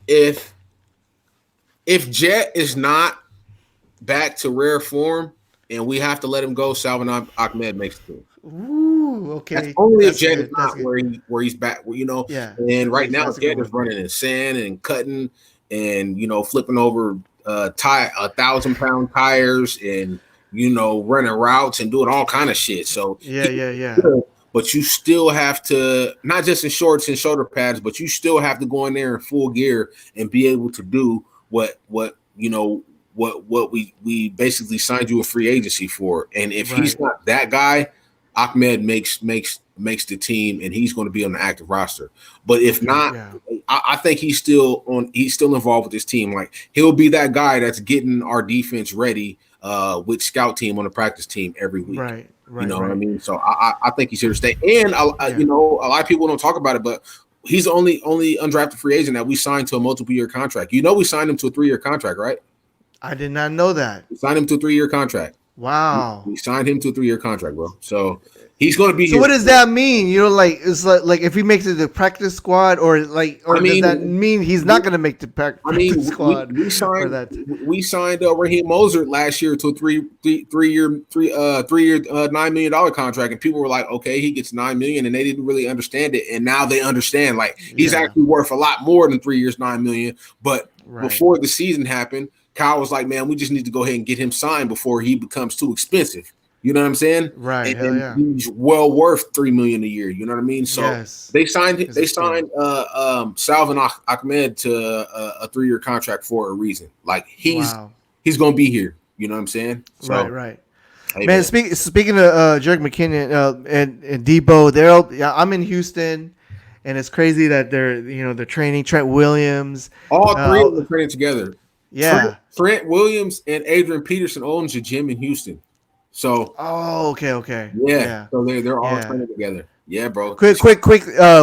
If Jet is not back to rare form and we have to let him go, Salvin Ahmed makes the team. Ooh, okay. That's only if Jet is not where he's back. Yeah. And right now Jet is running in sand and cutting and flipping over 1,000-pound tires and running routes and doing all kind of shit. So yeah. But you still have to, not just in shorts and shoulder pads, but you still have to go in there in full gear and be able to do what we basically signed you a free agency for. And if he's not that guy, Ahmed makes the team and he's going to be on the active roster. But if not, I think he's still involved with this team. Like, he'll be that guy that's getting our defense ready with scout team on the practice team every week. Right. What I mean? So I think he's here to stay. And a lot of people don't talk about it, but he's the only undrafted free agent that we signed to a multiple-year contract. We signed him to a 3-year contract, right? I did not know that. We signed him to a 3-year contract. Wow. We signed him to a 3-year contract, bro. So he's going to be. So what does that mean? It's like if he makes it to the practice squad, or does that mean he's not going to make the practice squad? We signed Raheem Mostert last year to a three-year $9 million contract, and people were like, okay, he gets $9 million, and they didn't really understand it, and now they understand. Like, he's actually worth a lot more than 3 years, $9 million. But before the season happened, Kyle was like, man, we just need to go ahead and get him signed before he becomes too expensive. You know what I'm saying? Right. And he's well worth $3 million a year. You know what I mean? So they signed Salvin Ahmed to a 3-year contract for a reason. Like, he's going to be here. You know what I'm saying? So, right. Hey, man, speaking of Jerick McKinnon and Debo, I'm in Houston, and it's crazy that they're training Trent Williams. All 3 of them training together. Yeah. Trent Williams and Adrian Peterson owns a gym in Houston. So. Oh, okay. Yeah. So they're all training together. Yeah, bro. Quick,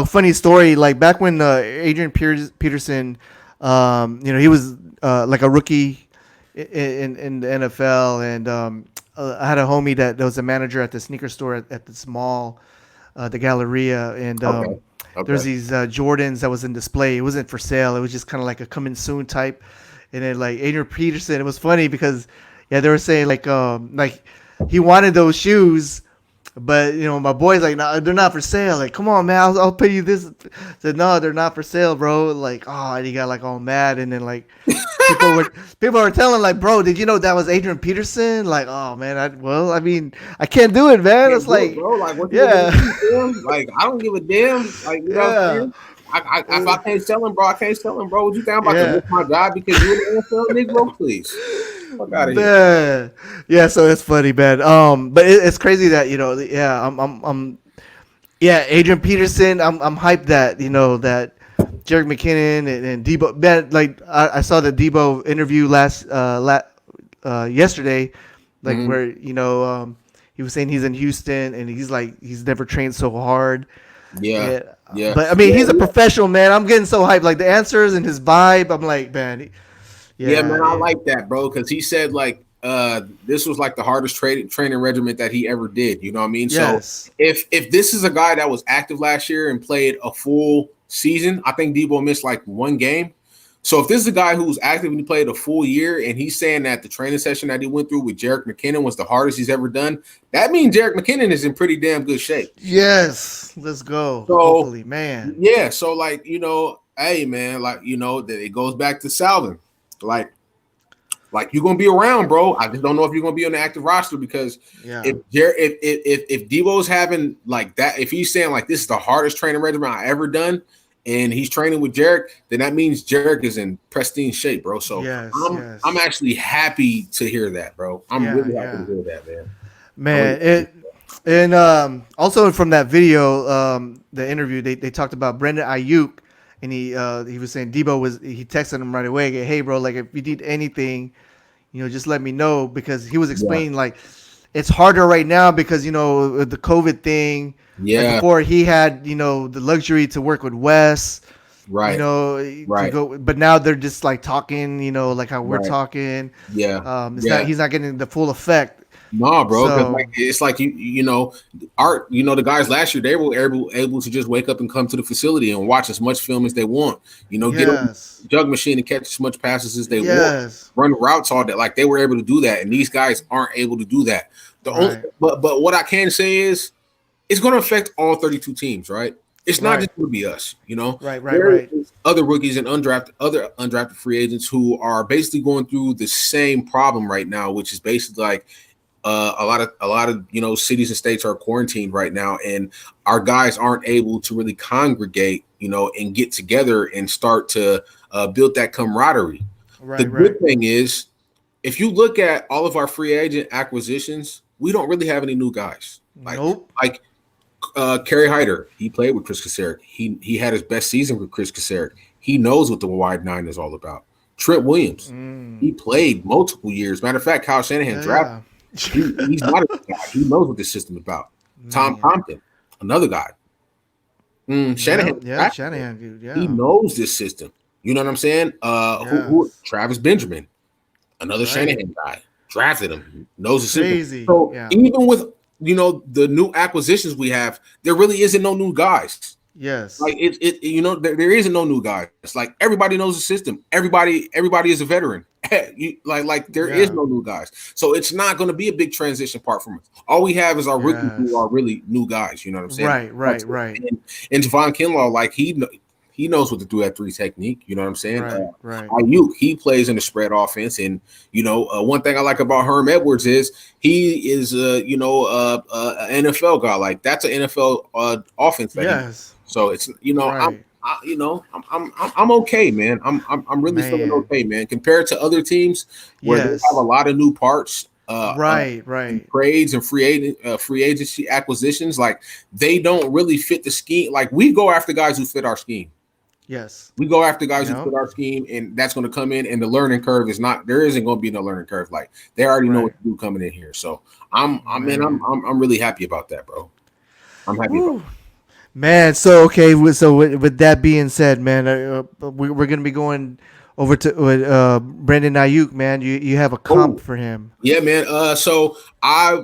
funny story. Like, back when Adrian Peterson, he was like a rookie in the NFL, and I had a homie that was a manager at the sneaker store at this mall, the Galleria, and there's these Jordans that was in display. It wasn't for sale. It was just kind of like a coming soon type. And then, like, Adrian Peterson, it was funny because they were saying like he wanted those shoes, but my boy's like, no, they're not for sale. Like, come on, man, I'll pay you this. I said, no, they're not for sale, bro. Like, and he got like all mad, and then like people were telling like, bro, did you know that was Adrian Peterson? Like, oh man, I can't do it, man. It's like, bro, like, what like, I don't give a damn. Like, you know what I'm saying? If I can't sell him, bro, I can't sell him, bro. What you think I'm about to lose my job because you're the NFL Negro, please? Fuck out of here. Yeah, so it's funny, man. But it's crazy that Adrian Peterson. I'm hyped that that Jerick McKinnon and Debo. Man, like, I saw the Debo interview yesterday, like where he was saying he's in Houston and he's never trained so hard. Yeah. But I mean, he's a professional, man. I'm getting so hyped. Like, the answers and his vibe, I'm like, man. Man, I like that, bro, because he said like this was like the hardest training regimen that he ever did. You know what I mean? Yes. So if this is a guy that was active last year and played a full season, I think Debo missed like 1 game. So if this is a guy who's actively played a full year and he's saying that the training session that he went through with Jerick McKinnon was the hardest he's ever done, that means Jerick McKinnon is in pretty damn good shape. Yes, let's go. So Hopefully, man. yeah, so like hey man, like that it goes back to Salvin, like you're gonna be around, bro. I just don't know if you're gonna be on the active roster because if Debo's having like that, if he's saying like this is the hardest training regimen I ever done, and he's training with Jerick, then that means Jerick is in pristine shape, bro. So I'm actually happy to hear that, bro. I'm really happy to hear that, man. And also from that video, the interview, they talked about Brandon Ayuk, and he was saying he texted him right away, hey bro, like if you need anything, just let me know, because he was explaining like it's harder right now because the COVID thing. Yeah. Like before he had the luxury to work with Wes. Right. To go, but now they're just like talking, like how we're talking. Yeah. He's not getting the full effect. No, bro. So, it's like Art. The guys last year, they were able to just wake up and come to the facility and watch as much film as they want. Get on the jug machine and catch as much passes as they want. Run routes all that. Like they were able to do that, and these guys aren't able to do that. But what I can say is, it's going to affect all 32 teams, right? It's not just going to be us, Right. Other rookies and undrafted free agents who are basically going through the same problem right now, which is basically like. A lot of cities and states are quarantined right now, and our guys aren't able to really congregate, and get together and start to build that camaraderie. The good thing is, if you look at all of our free agent acquisitions, we don't really have any new guys. Like Kerry Hyder, he played with Chris Kasarik. He had his best season with Chris Kasarik. He knows what the wide nine is all about. Trent Williams, he played multiple years. Matter of fact, Kyle Shanahan drafted. He's not a guy. He knows what this system is about. Tom Compton, another guy. Shanahan. Shanahan, dude. Yeah. He knows this system. You know what I'm saying? Travis Benjamin, another Shanahan guy. Drafted him. Knows the system. So even with the new acquisitions we have, there really isn't no new guys. Yes. Like there isn't no new guys. It's like everybody knows the system. Everybody is a veteran. There is no new guys. So it's not going to be a big transition part from us. All we have is our rookies who are really new guys. You know what I'm saying? Right. And Javon Kinlaw, like he knows what to do at 3 technique. You know what I'm saying? Right. Ayuk, he plays in the spread offense, and one thing I like about Herm Edwards is he is an NFL guy. Like that's an NFL offense. So it's I'm okay, man. I'm really feeling okay, man. Compared to other teams where they have a lot of new parts, trades and free agency acquisitions, like they don't really fit the scheme. Like we go after guys who fit our scheme. Yes, we go after guys who fit our scheme, and that's going to come in. And the learning curve is not. There isn't going to be no learning curve. Like they already know what to do coming in here. So I'm really happy about that, bro. I'm happy about that. Man, so with that being said, man, we're gonna be going over to Brandon Ayuk, man. You have a comp for him? Yeah, man. So I,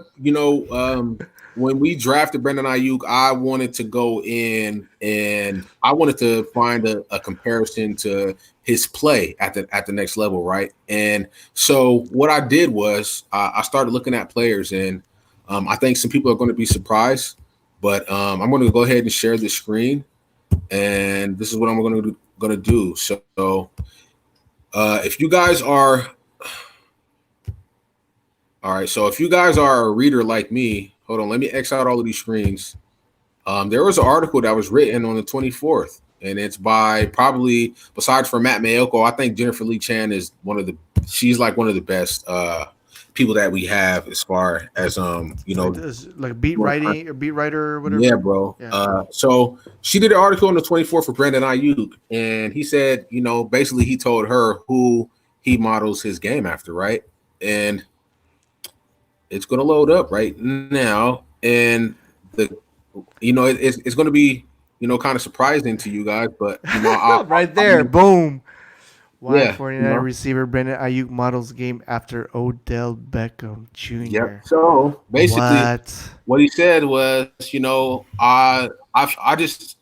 when we drafted Brandon Ayuk, I wanted to go in and I wanted to find a comparison to his play at the next level, right? And so what I did was I started looking at players, and I think some people are going to be surprised. But I'm going to go ahead and share the screen, and this is what I'm going to do. So if you guys are all right, so if you guys are a reader like me, hold on, let me X out all of these screens. There was an article that was written on the 24th, and it's by probably, besides for Matt Mayoko, I think Jennifer Lee Chan is she's like one of the best people that we have as far as like beat writer or whatever. Yeah, bro. Yeah. So she did an article on the 24th for Brandon Ayuk, and he said, basically he told her who he models his game after, right? And it's gonna load up right now, and it's gonna be kind of surprising to you guys, but right there, boom. Why 49 receiver Brandon Ayuk models game after Odell Beckham Jr. Yep. So basically, what he said was, I just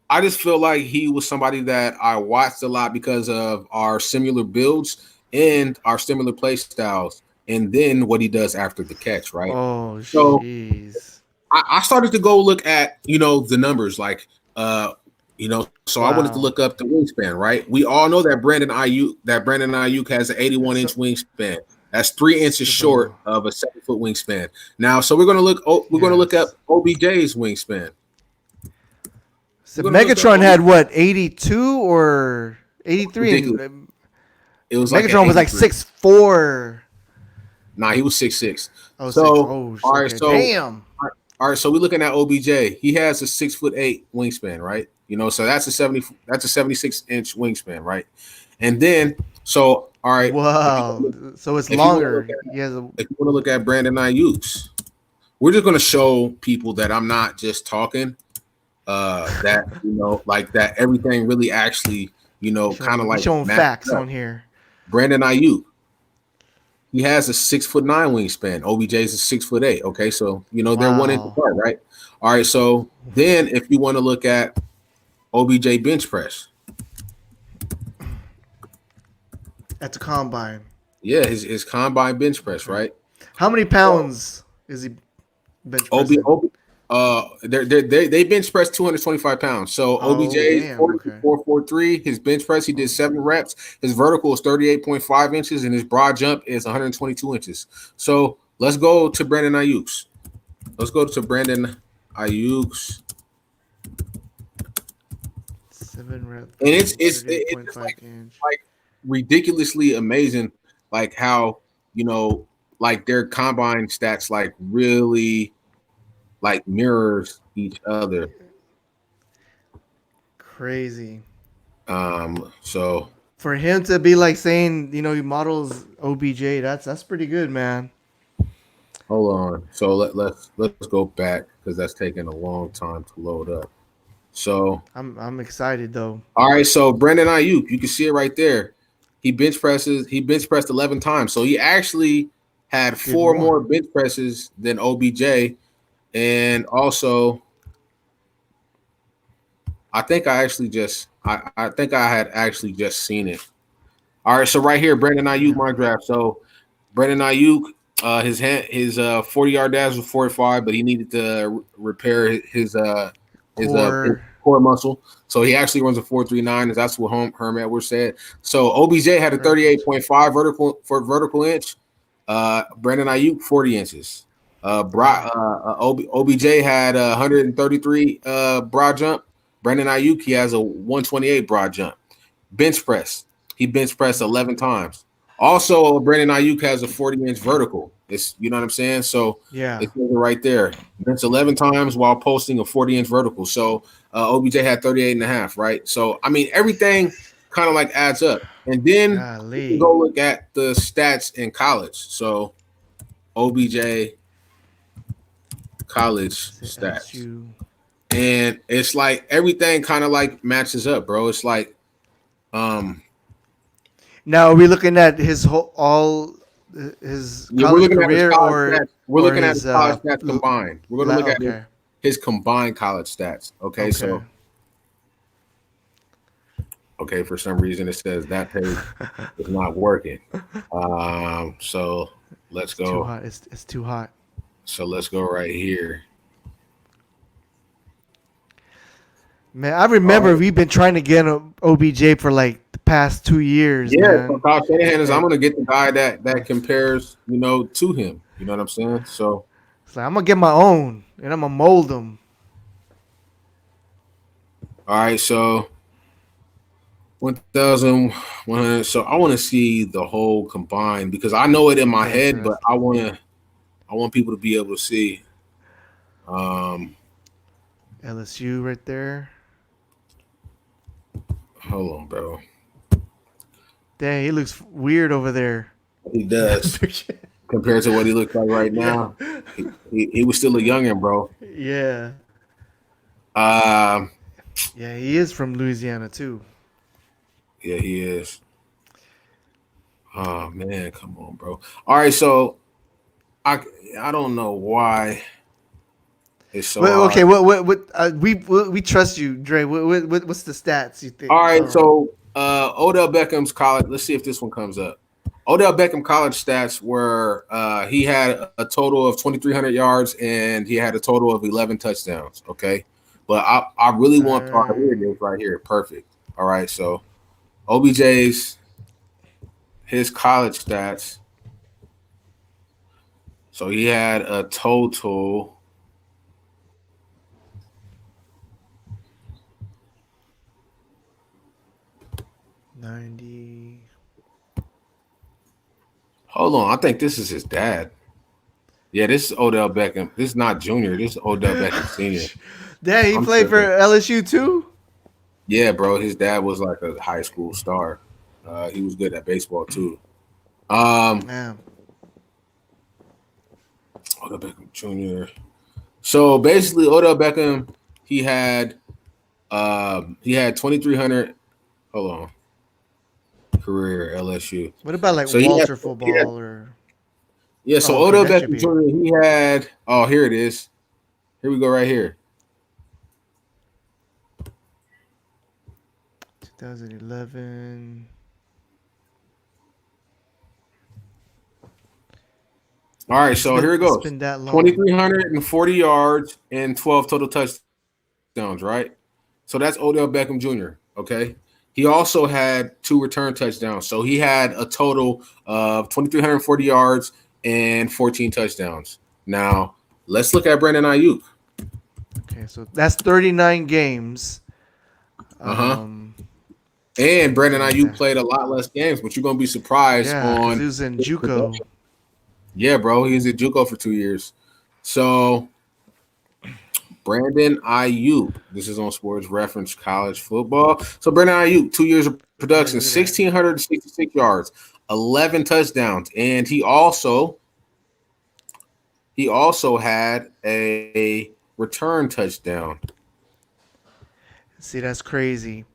I just feel like he was somebody that I watched a lot because of our similar builds and our similar play styles, and then what he does after the catch, right? Oh, So jeez. I started to go look at the numbers, like so I wanted to look Wow. up the wingspan, right? We all know that Brandon Ayuk has an 81-inch So, wingspan. That's 3 inches bro, short of a 7 foot wingspan. Now, so we're gonna look up yes. OBJ's wingspan. So We're gonna look up Megatron OBJ. had what, 82 or 83, Ridiculous. and It was like an Megatron was like 83. 6'4". Nah, he was 6'6". Oh, six. So Oh, all right, okay. so Damn. all right, so we're looking at OBJ. He has a 6'8" wingspan, right? So that's a 76-inch wingspan, right? And then all right, if you Wow. So it's if you want to look longer. at He has a if you want to look at Brandon Ayuk's, we're just gonna show people that I'm not just talking. That like that everything really actually kind of we like showing matches facts up. on here. Brandon Ayuk, he has a 6'9" wingspan. OBJ's a 6'8". Okay, so they're 1 inch Wow. apart, right? All right, so then if you want to look at OBJ bench press, At the combine. yeah, his combine bench press, Okay. right? How many So pounds is he bench OB, pressing? they bench press 225 pounds. So Oh, OBJ's damn. Okay. 44.43. His bench press, he did Oh, 7 reps. His vertical is 38.5 inches, and his broad jump is 122 inches. So let's go to Brandon Ayuk's. Let's go to Brandon Ayuk's, 7 reps, and it's just 38.5 inch. like ridiculously amazing, like how like their combine stats like really like mirrors each other. Crazy. So For him to be like saying, he models OBJ, that's pretty good, man. hold on. So let's go back because that's taking a long time to load up. So I'm excited though. all right, so Brandon Ayuk, you can see it right there. He bench pressed 11 times. So he actually had Did four more. more bench presses than OBJ. And also, I think I had actually just seen it. All right, so right here, Brandon Ayuk, Yeah. my draft. So Brandon Ayuk, his 40-yard dash was 45, but he needed to repair his Core. core muscle. So he actually runs a 4.39. That's what Herm Edwards said. So OBJ had a Perfect. 38.5 vertical inch. Brandon Ayuk 40 inches. Wow. OBJ had a 133 broad jump. Brandon Ayuk, he has a 128 broad jump. Bench press. He bench pressed 11 times. Also, Brandon Ayuk has a 40-inch vertical. It's you know what I'm saying? So Yeah. it's right there. Bench 11 times while posting a 40-inch vertical. So OBJ had 38 and a half, right? So I mean everything kind of like adds up. And then we can Golly. go look at the stats in college. So OBJ college Is it stats. LSU? And it's like everything kind of like matches up, bro. It's like um Now, are we looking at his whole all his yeah, we're college looking at his career college or stats. We're looking at his his college stats combined. We're going to look at okay. his combined college stats. Okay, Okay. so okay, for some reason it says that page is not working. So let's It's too go. hot. It's too hot. So let's go right here. Man, I All remember right. we've been trying to get a OBJ for like the past 2 years, Yeah, so man. Kyle Shanahan is. I'm And going to get the guy that compares, to him. You know what I'm saying? So it's like I'm gonna get my own and I'm gonna mold them. all right, so 1,100. So I want to see the whole combined because I know it in my Bench head, but press. I want people to be able to see. LSU right there. Hold on, bro. Dang, he looks weird over there. He does compared to what he looks like right Yeah. now. He was still a youngin, bro. Yeah. Um, Yeah, he is from Louisiana too. yeah, he is. Oh man, come on, bro. All right, so I I don't know why. It's so Well, okay, hard. we trust you, Dre. What's the stats you think? All right, so Odell Beckham's college. Let's see if this one comes up. Odell Beckham college stats were he had a total of 2,300 yards and he had a total of 11 touchdowns. Okay, but I really want. All right, here it is right here. Perfect. All right, so OBJ's his college stats. So he had a total. 90. Hold on, I think this is his dad. Yeah, this is Odell Beckham. This is not junior. This is Odell Beckham senior. Damn, he I'm played for tripping. LSU too. Yeah, bro. His dad was like a high school star. He was good at baseball too. Um, Damn. Odell Beckham Jr. So basically, Odell Beckham he had 2,300. Hold on, career LSU. What about like So he had, Walter he had football or? yeah. So Oh, okay, Odell that should Beckham be it. Jr. He had. Oh, here it is. Here we go. Right here. 2011. All right. So here it It's goes. been that long. 2,340 yards and 12 total touchdowns. Right. So that's Odell Beckham Jr. Okay. He also had 2 return touchdowns. So he had a total of 2,340 yards and 14 touchdowns. Now, let's look at Brandon Ayuk. Okay, so that's 39 games. Uh-huh. Um, And Brandon yeah, Ayuk played a lot less games, but you're going to be surprised yeah, because he on was in his JUCO. production. Yeah, bro. He was at JUCO for 2 years. So, Brandon Ayuk. This is on Sports Reference College Football. So, Brandon Ayuk, 2 years of Hey, production, look at that. 1,666 yards, 11 touchdowns. And he also had a return touchdown. See, that's crazy.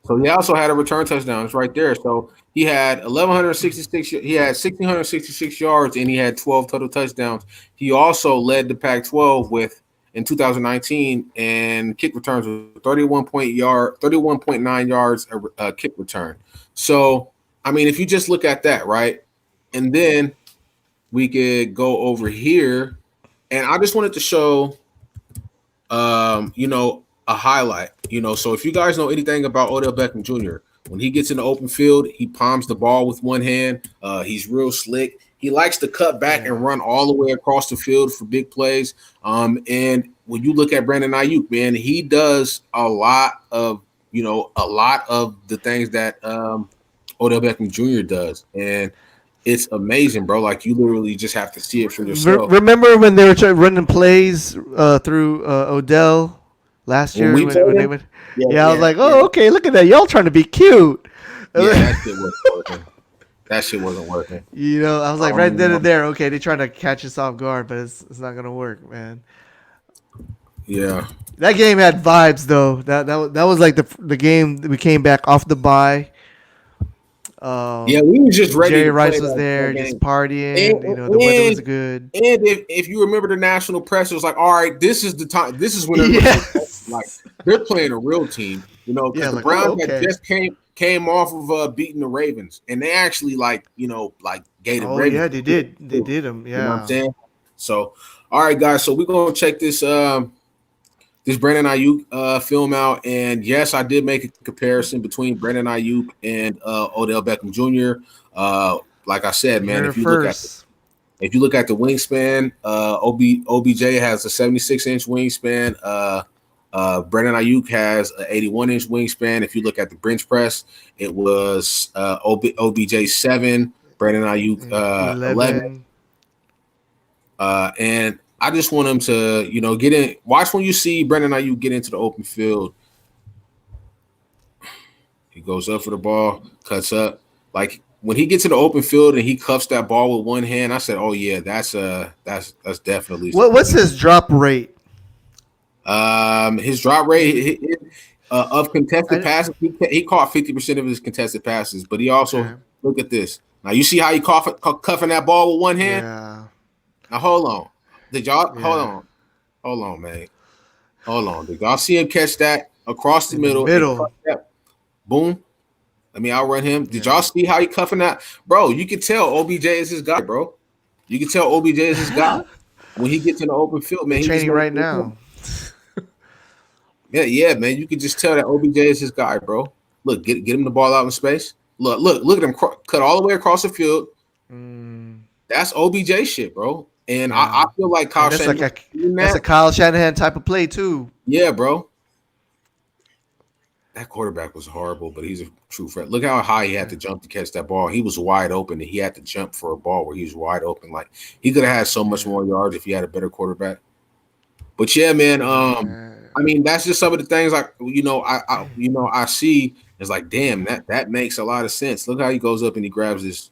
So he also had a return touchdown. It's right there. So he had 1,166. He had 1,666 yards, and he had 12 total touchdowns. He also led the Pac-12 with in 2019 and kick returns with 31.9 yards a kick return. So I mean, if you just look at that, right, and then we could go over here, and I just wanted to show a highlight. So if you guys know anything about Odell Beckham Jr., when he gets in the open field, he palms the ball with one hand. He's real slick. He likes to cut back Yeah. and run all the way across the field for big plays. And when you look at Brandon Ayuk, man, he does a lot of the things that Odell Beckham Jr. does, and it's amazing, bro. Like you literally just have to see it for yourself. Remember when they were running plays through Odell last When year we played when they him, went? yeah, Yeah, I was yeah, like, yeah. oh, okay, look at that. Y'all trying to be cute. Yeah, that shit wasn't working. That shit wasn't working. I was like, right then and there, okay, they trying to catch us off guard, but it's not gonna work, man. Yeah. That game had vibes though. That was like the game that we came back off the bye. Yeah, we were just ready Jerry to play Rice was there, that just game. partying. And The weather was and, good. and if you remember the national press, it was like, all right, this is the time. This is when everybody's like Yes. they're playing a real team, because Yeah, the like, oh, Browns had okay. just came off of beating the Ravens, and they actually gave the Oh Ravens yeah, a they good did. They field. did them. You know what I'm Yeah. saying? So, all right, guys. So we're gonna check this Brandon Ayuk film out. And yes, I did make a comparison between Brandon Ayuk and Odell Beckham Jr. Like I said, You man, heard it if you look at first. the wingspan, OBJ has a 76-inch wingspan. Brandon Ayuk has an 81-inch wingspan. If you look at the bench press, it was OBJ 7, Brandon Ayuk 11. 11. And I just want him to, get in. Watch when you see Brandon Ayuk get into the open field. He goes up for the ball, cuts up. Like when he gets to the open field and he cuffs that ball with one hand, I said, "Oh yeah, that's definitely What's his drop rate? his drop rate of contested I, passes. He caught 50% of his contested passes, but he okay. also look at this. Now you see how he cuffing that ball with one hand. Yeah. Now hold on. Did y'all Yeah. hold on, man, hold on? Did y'all see him catch that across the In the middle and cut middle. that? Boom. I mean, I'll run him. Did Yeah. y'all see how he cuffing that, bro? You can tell OBJ is his guy, bro. You can tell OBJ is his guy when he gets in the open field, They're man. He just training knows. right now. Yeah, yeah, man. You can just tell that OBJ is his guy, bro. Look, get him the ball out in space. Look at him cut all the way across the field. Mm, That's OBJ shit, bro. And I yeah. feel like Kyle And that's like Shanahan a doing that's a that. Kyle Shanahan type of play too. Yeah, bro. That quarterback was horrible, but he's a true threat. Look how high he had Yeah. to jump to catch that ball. He was wide open, and he had to jump for a ball where he was wide open. Like he could have had so much Yeah. more yards if he had a better quarterback. But yeah, man. Man. I mean, that's just some of the things like I see. It's like, damn, that makes a lot of sense. Look how he goes up and he grabs this.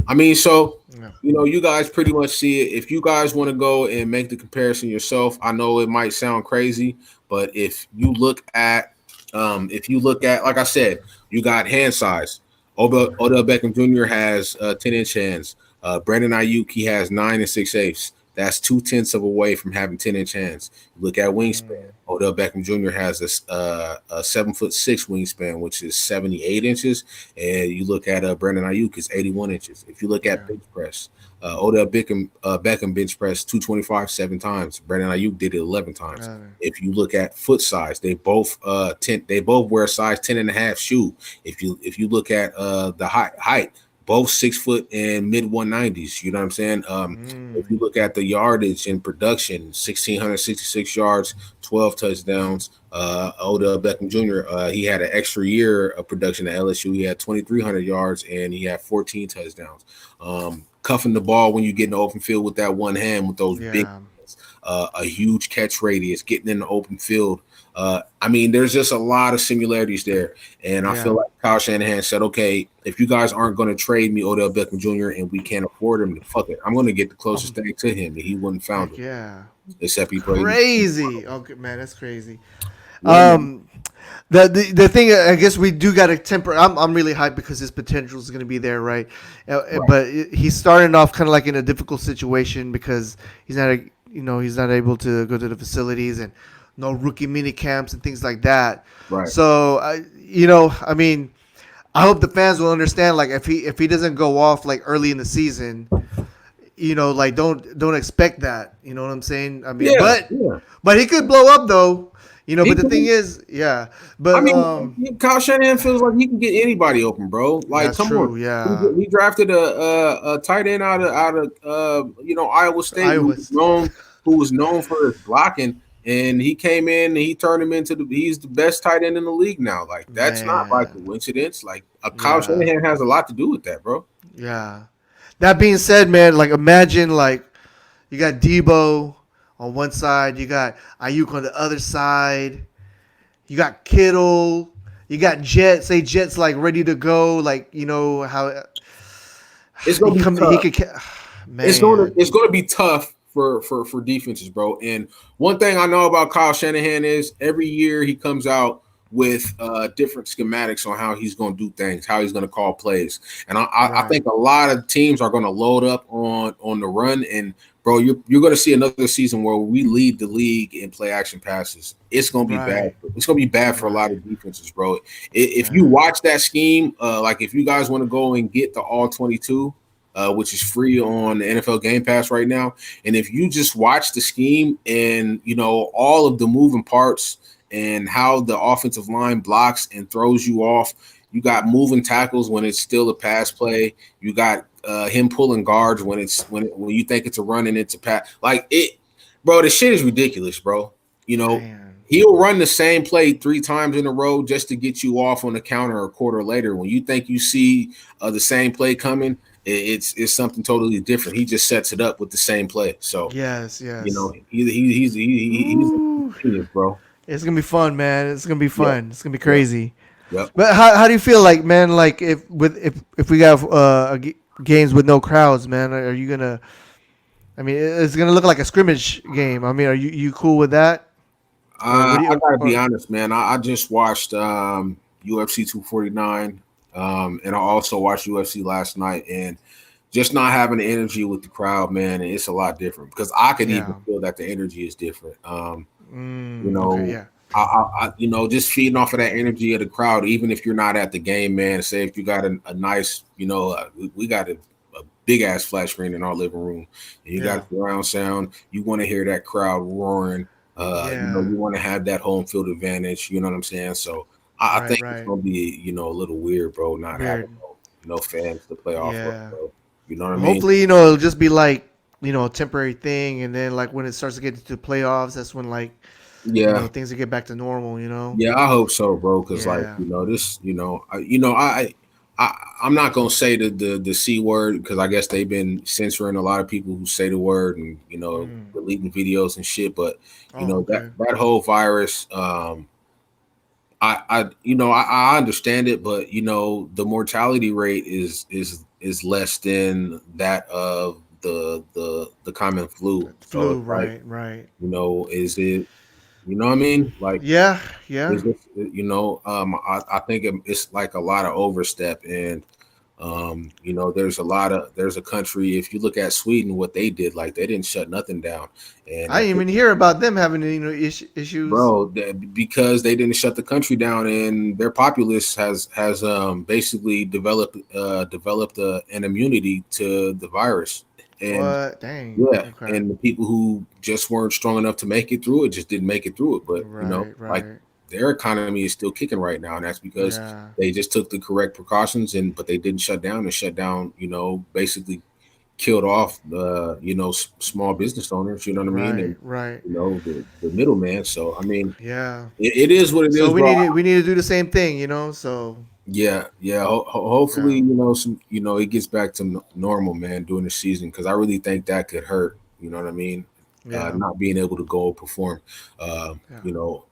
I mean, so Yeah. you guys pretty much see it. If you guys want to go and make the comparison yourself, I know it might sound crazy, but if you look at, like I said, you got hand size. Odell Beckham Jr. has 10-inch hands. Brandon Ayuk, he has 9 and 6/8. That's 2/10 of away from having 10-inch hands. You look at wingspan. Mm, Odell Beckham Jr. has a 7'6" wingspan, which is 78 inches. And you look at Brandon Ayuk, is 81 inches. If you look at yeah. bench press, Odell Beckham bench press 225 7 times. Brandon Ayuk did it 11 times. Uh, If you look at foot size, they both wear a size 10.5 shoe. If you look at the height, both 6 foot and mid 190s. You know what I'm saying? If you mm, look at the yardage in production, 1,666 yards, 12 touchdowns. Odell Beckham Jr. He had an extra year of production at LSU. He had 2,300 yards and he had 14 touchdowns. Cuffing the ball when you get in the open field with that one hand with those big yeah. hands, a huge catch radius, getting in the open field. I mean, there's just a lot of similarities there. And I feel Yeah. like Kyle Shanahan said, okay, if you guys aren't going to trade me Odell Beckham Jr. and we can't afford him, then fuck it. I'm going to get the closest Um, thing to him, and he wouldn't found heck it, yeah. except he played. Crazy. Okay, man, that's crazy. Yeah, man. Um, the thing I guess we do got to temper. I'm really hyped because his potential is going to be there, right? Right. But he's starting off kind of like in a difficult situation because he's not able to go to the facilities and no rookie mini camps and things like that. Right. So I mean, I hope the fans will understand. Like if he doesn't go off like early in the season, like don't expect that. You know what I'm saying? I mean, Yeah. but Yeah. but he could blow up though. He But the thing can. is, yeah. I But mean, Kyle Shanahan feels like he can get anybody open, bro. Like, that's come on. true. Yeah. We drafted a tight end out of Iowa State Iowa. who was known for his blocking, and he came in and he turned him into he's the best tight end in the league now. Like, that's not by Man. coincidence. Like, Kyle Yeah. Shanahan has a lot to do with that, bro. Yeah. That being said, man, like imagine like you got Debo on one side, you got Ayuk on the other side, you got Kittle, you got Jets. Say Jets like ready to go, like how It's gonna be he tough. could It's man. gonna be tough for defenses, bro. And one thing I know about Kyle Shanahan is every year he comes out with different schematics on how he's going to do things, how he's going to call plays. And I Right. think a lot of teams are going to load up on the run. And bro, you're going to see another season where we lead the league in play action passes. It's going to be bad. Right. It's going to be bad for a lot Right. of defenses, bro. If you Man. watch that scheme, like if you guys want to go and get the all 22. Which is free on the NFL Game Pass right now. And if you just watch the scheme and all of the moving parts and how the offensive line blocks and throws you off, you got moving tackles when it's still a pass play. You got him pulling guards when you think it's a run and it's a pass. Like it, bro. The shit is ridiculous, bro. You know. Man. He'll run the same play 3 times in a row just to get you off on the counter a quarter later. When you think you see the same play coming, it's something totally different. He just sets it up with the same play. So Yes. Yes. he's a Ooh. genius, bro. It's gonna be fun, man. It's gonna be Yep, fun. It's gonna be yep, crazy. yep. But how do you feel like, man? Like if we got games with no crowds, man, are you gonna? I mean, it's gonna look like a scrimmage game. I mean, are you cool with that, or what do I you? gotta be Or honest, man. I just watched UFC 249, and I also watched UFC last night, and just not having the energy with the crowd, man, it's a lot different because I could even Yeah. feel that the energy is different. You Okay. know, Yeah. just feeding off of that energy of the crowd, even if you're not at the game, man. Say if you got a nice, we got a big ass flat screen in our living room, and you got Yeah. a surround sound. You want to hear that crowd roaring. Yeah. You want to have that home field advantage. You know what I'm saying? So I Right. think it's Right. gonna be, a little weird, bro, not having Weird. no fans to play off of, Yeah. bro. You know what I mean? Hopefully, it'll just be like a temporary thing, and then like when it starts to get into playoffs, that's when like Yeah. things will get back to normal. Yeah, I hope so, bro. Because like Yeah. this, I'm not gonna say the c word because I guess they've been censoring a lot of people who say the word and Mm. deleting videos and shit. But Oh, that okay. whole virus, I understand it, but the mortality rate is less than that of the common flu. So Flu. it's like, Right. Right. is it? You know what I mean? Like. Yeah. Yeah. Is this, I think it's like a lot of overstep, and there's a country. If you look at Sweden, what they did, like they didn't shut nothing down, and I didn't even hear about them having issues. bro, because they didn't shut the country down, and their populace has basically developed an immunity to the virus, and What? Dang. yeah, Okay. and the people who just weren't strong enough to make it through it just didn't make it through it. But Right. like Right. their economy is still kicking right now, and that's because Yeah. they just took the correct precautions, but they didn't shut down. And shut down, basically killed off the small business owners. You know what I mean? Right. And Right. the middleman. So I mean, Yeah. it is what it So is, we bro. need to do the same thing. So Yeah, yeah. Hopefully, yeah. it gets back to normal, man, during the season because I really think that could hurt. You know what I mean? Yeah. Not being able to go perform, Yeah.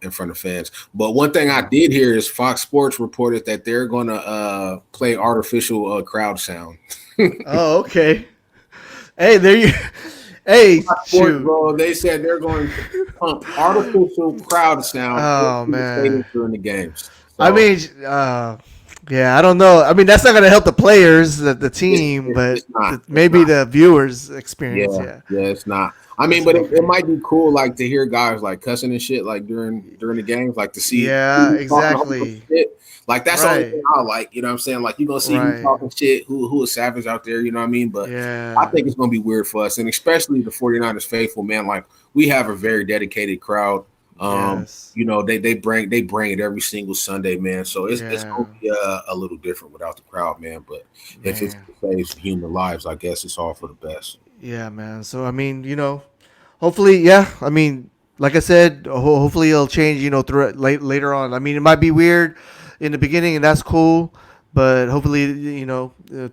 in front of fans. But one thing I Yeah. did hear is Fox Sports reported that they're going to play artificial crowd sound. Oh, okay. Hey, there you. Hey, Fox Sports, shoot. bro, they said they're going to pump artificial crowd sound into Oh the stadium man. during the games. I So mean, yeah, I don't know. I mean, that's not gonna help the players, the team, but it's not. It's maybe not. the viewers' experience. Yeah, Yeah, yeah, it's not. I mean, that's but what I'm it saying. might be cool, like to hear guys like cussing and shit, like during the games, like to see Yeah, who talking all this exactly. shit. Like that's the only Right, thing I like. You know what I'm saying? Like you gonna see who right. talking shit, who is savage out there. You know what I mean? But I Yeah, think it's gonna be weird for us, and especially the 49ers faithful, man. Like we have a very dedicated crowd. yes, They bring it every single Sunday, man. So it's yeah, gonna be a little different without the crowd, man. But if it's man. to save human lives, I guess it's all for the best. Yeah, man. So I mean, hopefully, yeah. I mean, like I said, hopefully it'll change. Through later on. I mean, it might be weird in the beginning, and that's cool. But hopefully,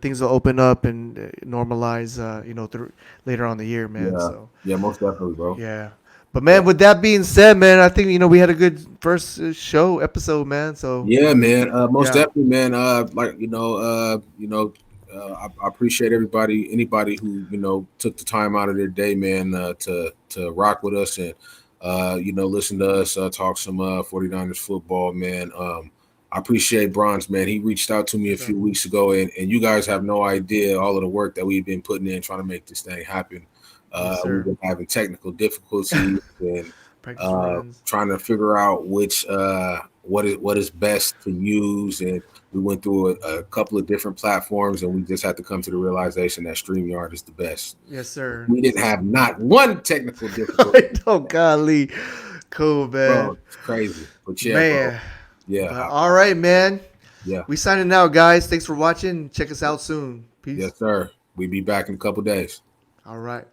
things will open up and normalize. Through later on the year, man. Yeah, So yeah, most definitely, bro. yeah. But Yeah, man, with that being said, man, I think we had a good first show episode, man. So yeah, man. Most yeah, definitely, man. Like I appreciate anybody who took the time out of their day, man, to rock with us and listen to us talk some 49ers football, man. I appreciate Bronze, man. He reached out to me a yes, sir. few weeks ago, and you guys have no idea all of the work that we've been putting in trying to make this thing happen. Yes, We've sir. been having technical difficulties and Practice runs. trying to figure out which what is best to use, and we went through a couple of different platforms, and we just had to come to the realization that StreamYard is the best. Yes, sir. We didn't have not one technical difficulty, Oh, golly, cool, bro. man. It's crazy, but yeah, bro. Man. Yeah, But all right, man. yeah, We signing out, guys. Thanks for watching. Check us out soon. Peace. yes, sir. We be back in a couple days. All right.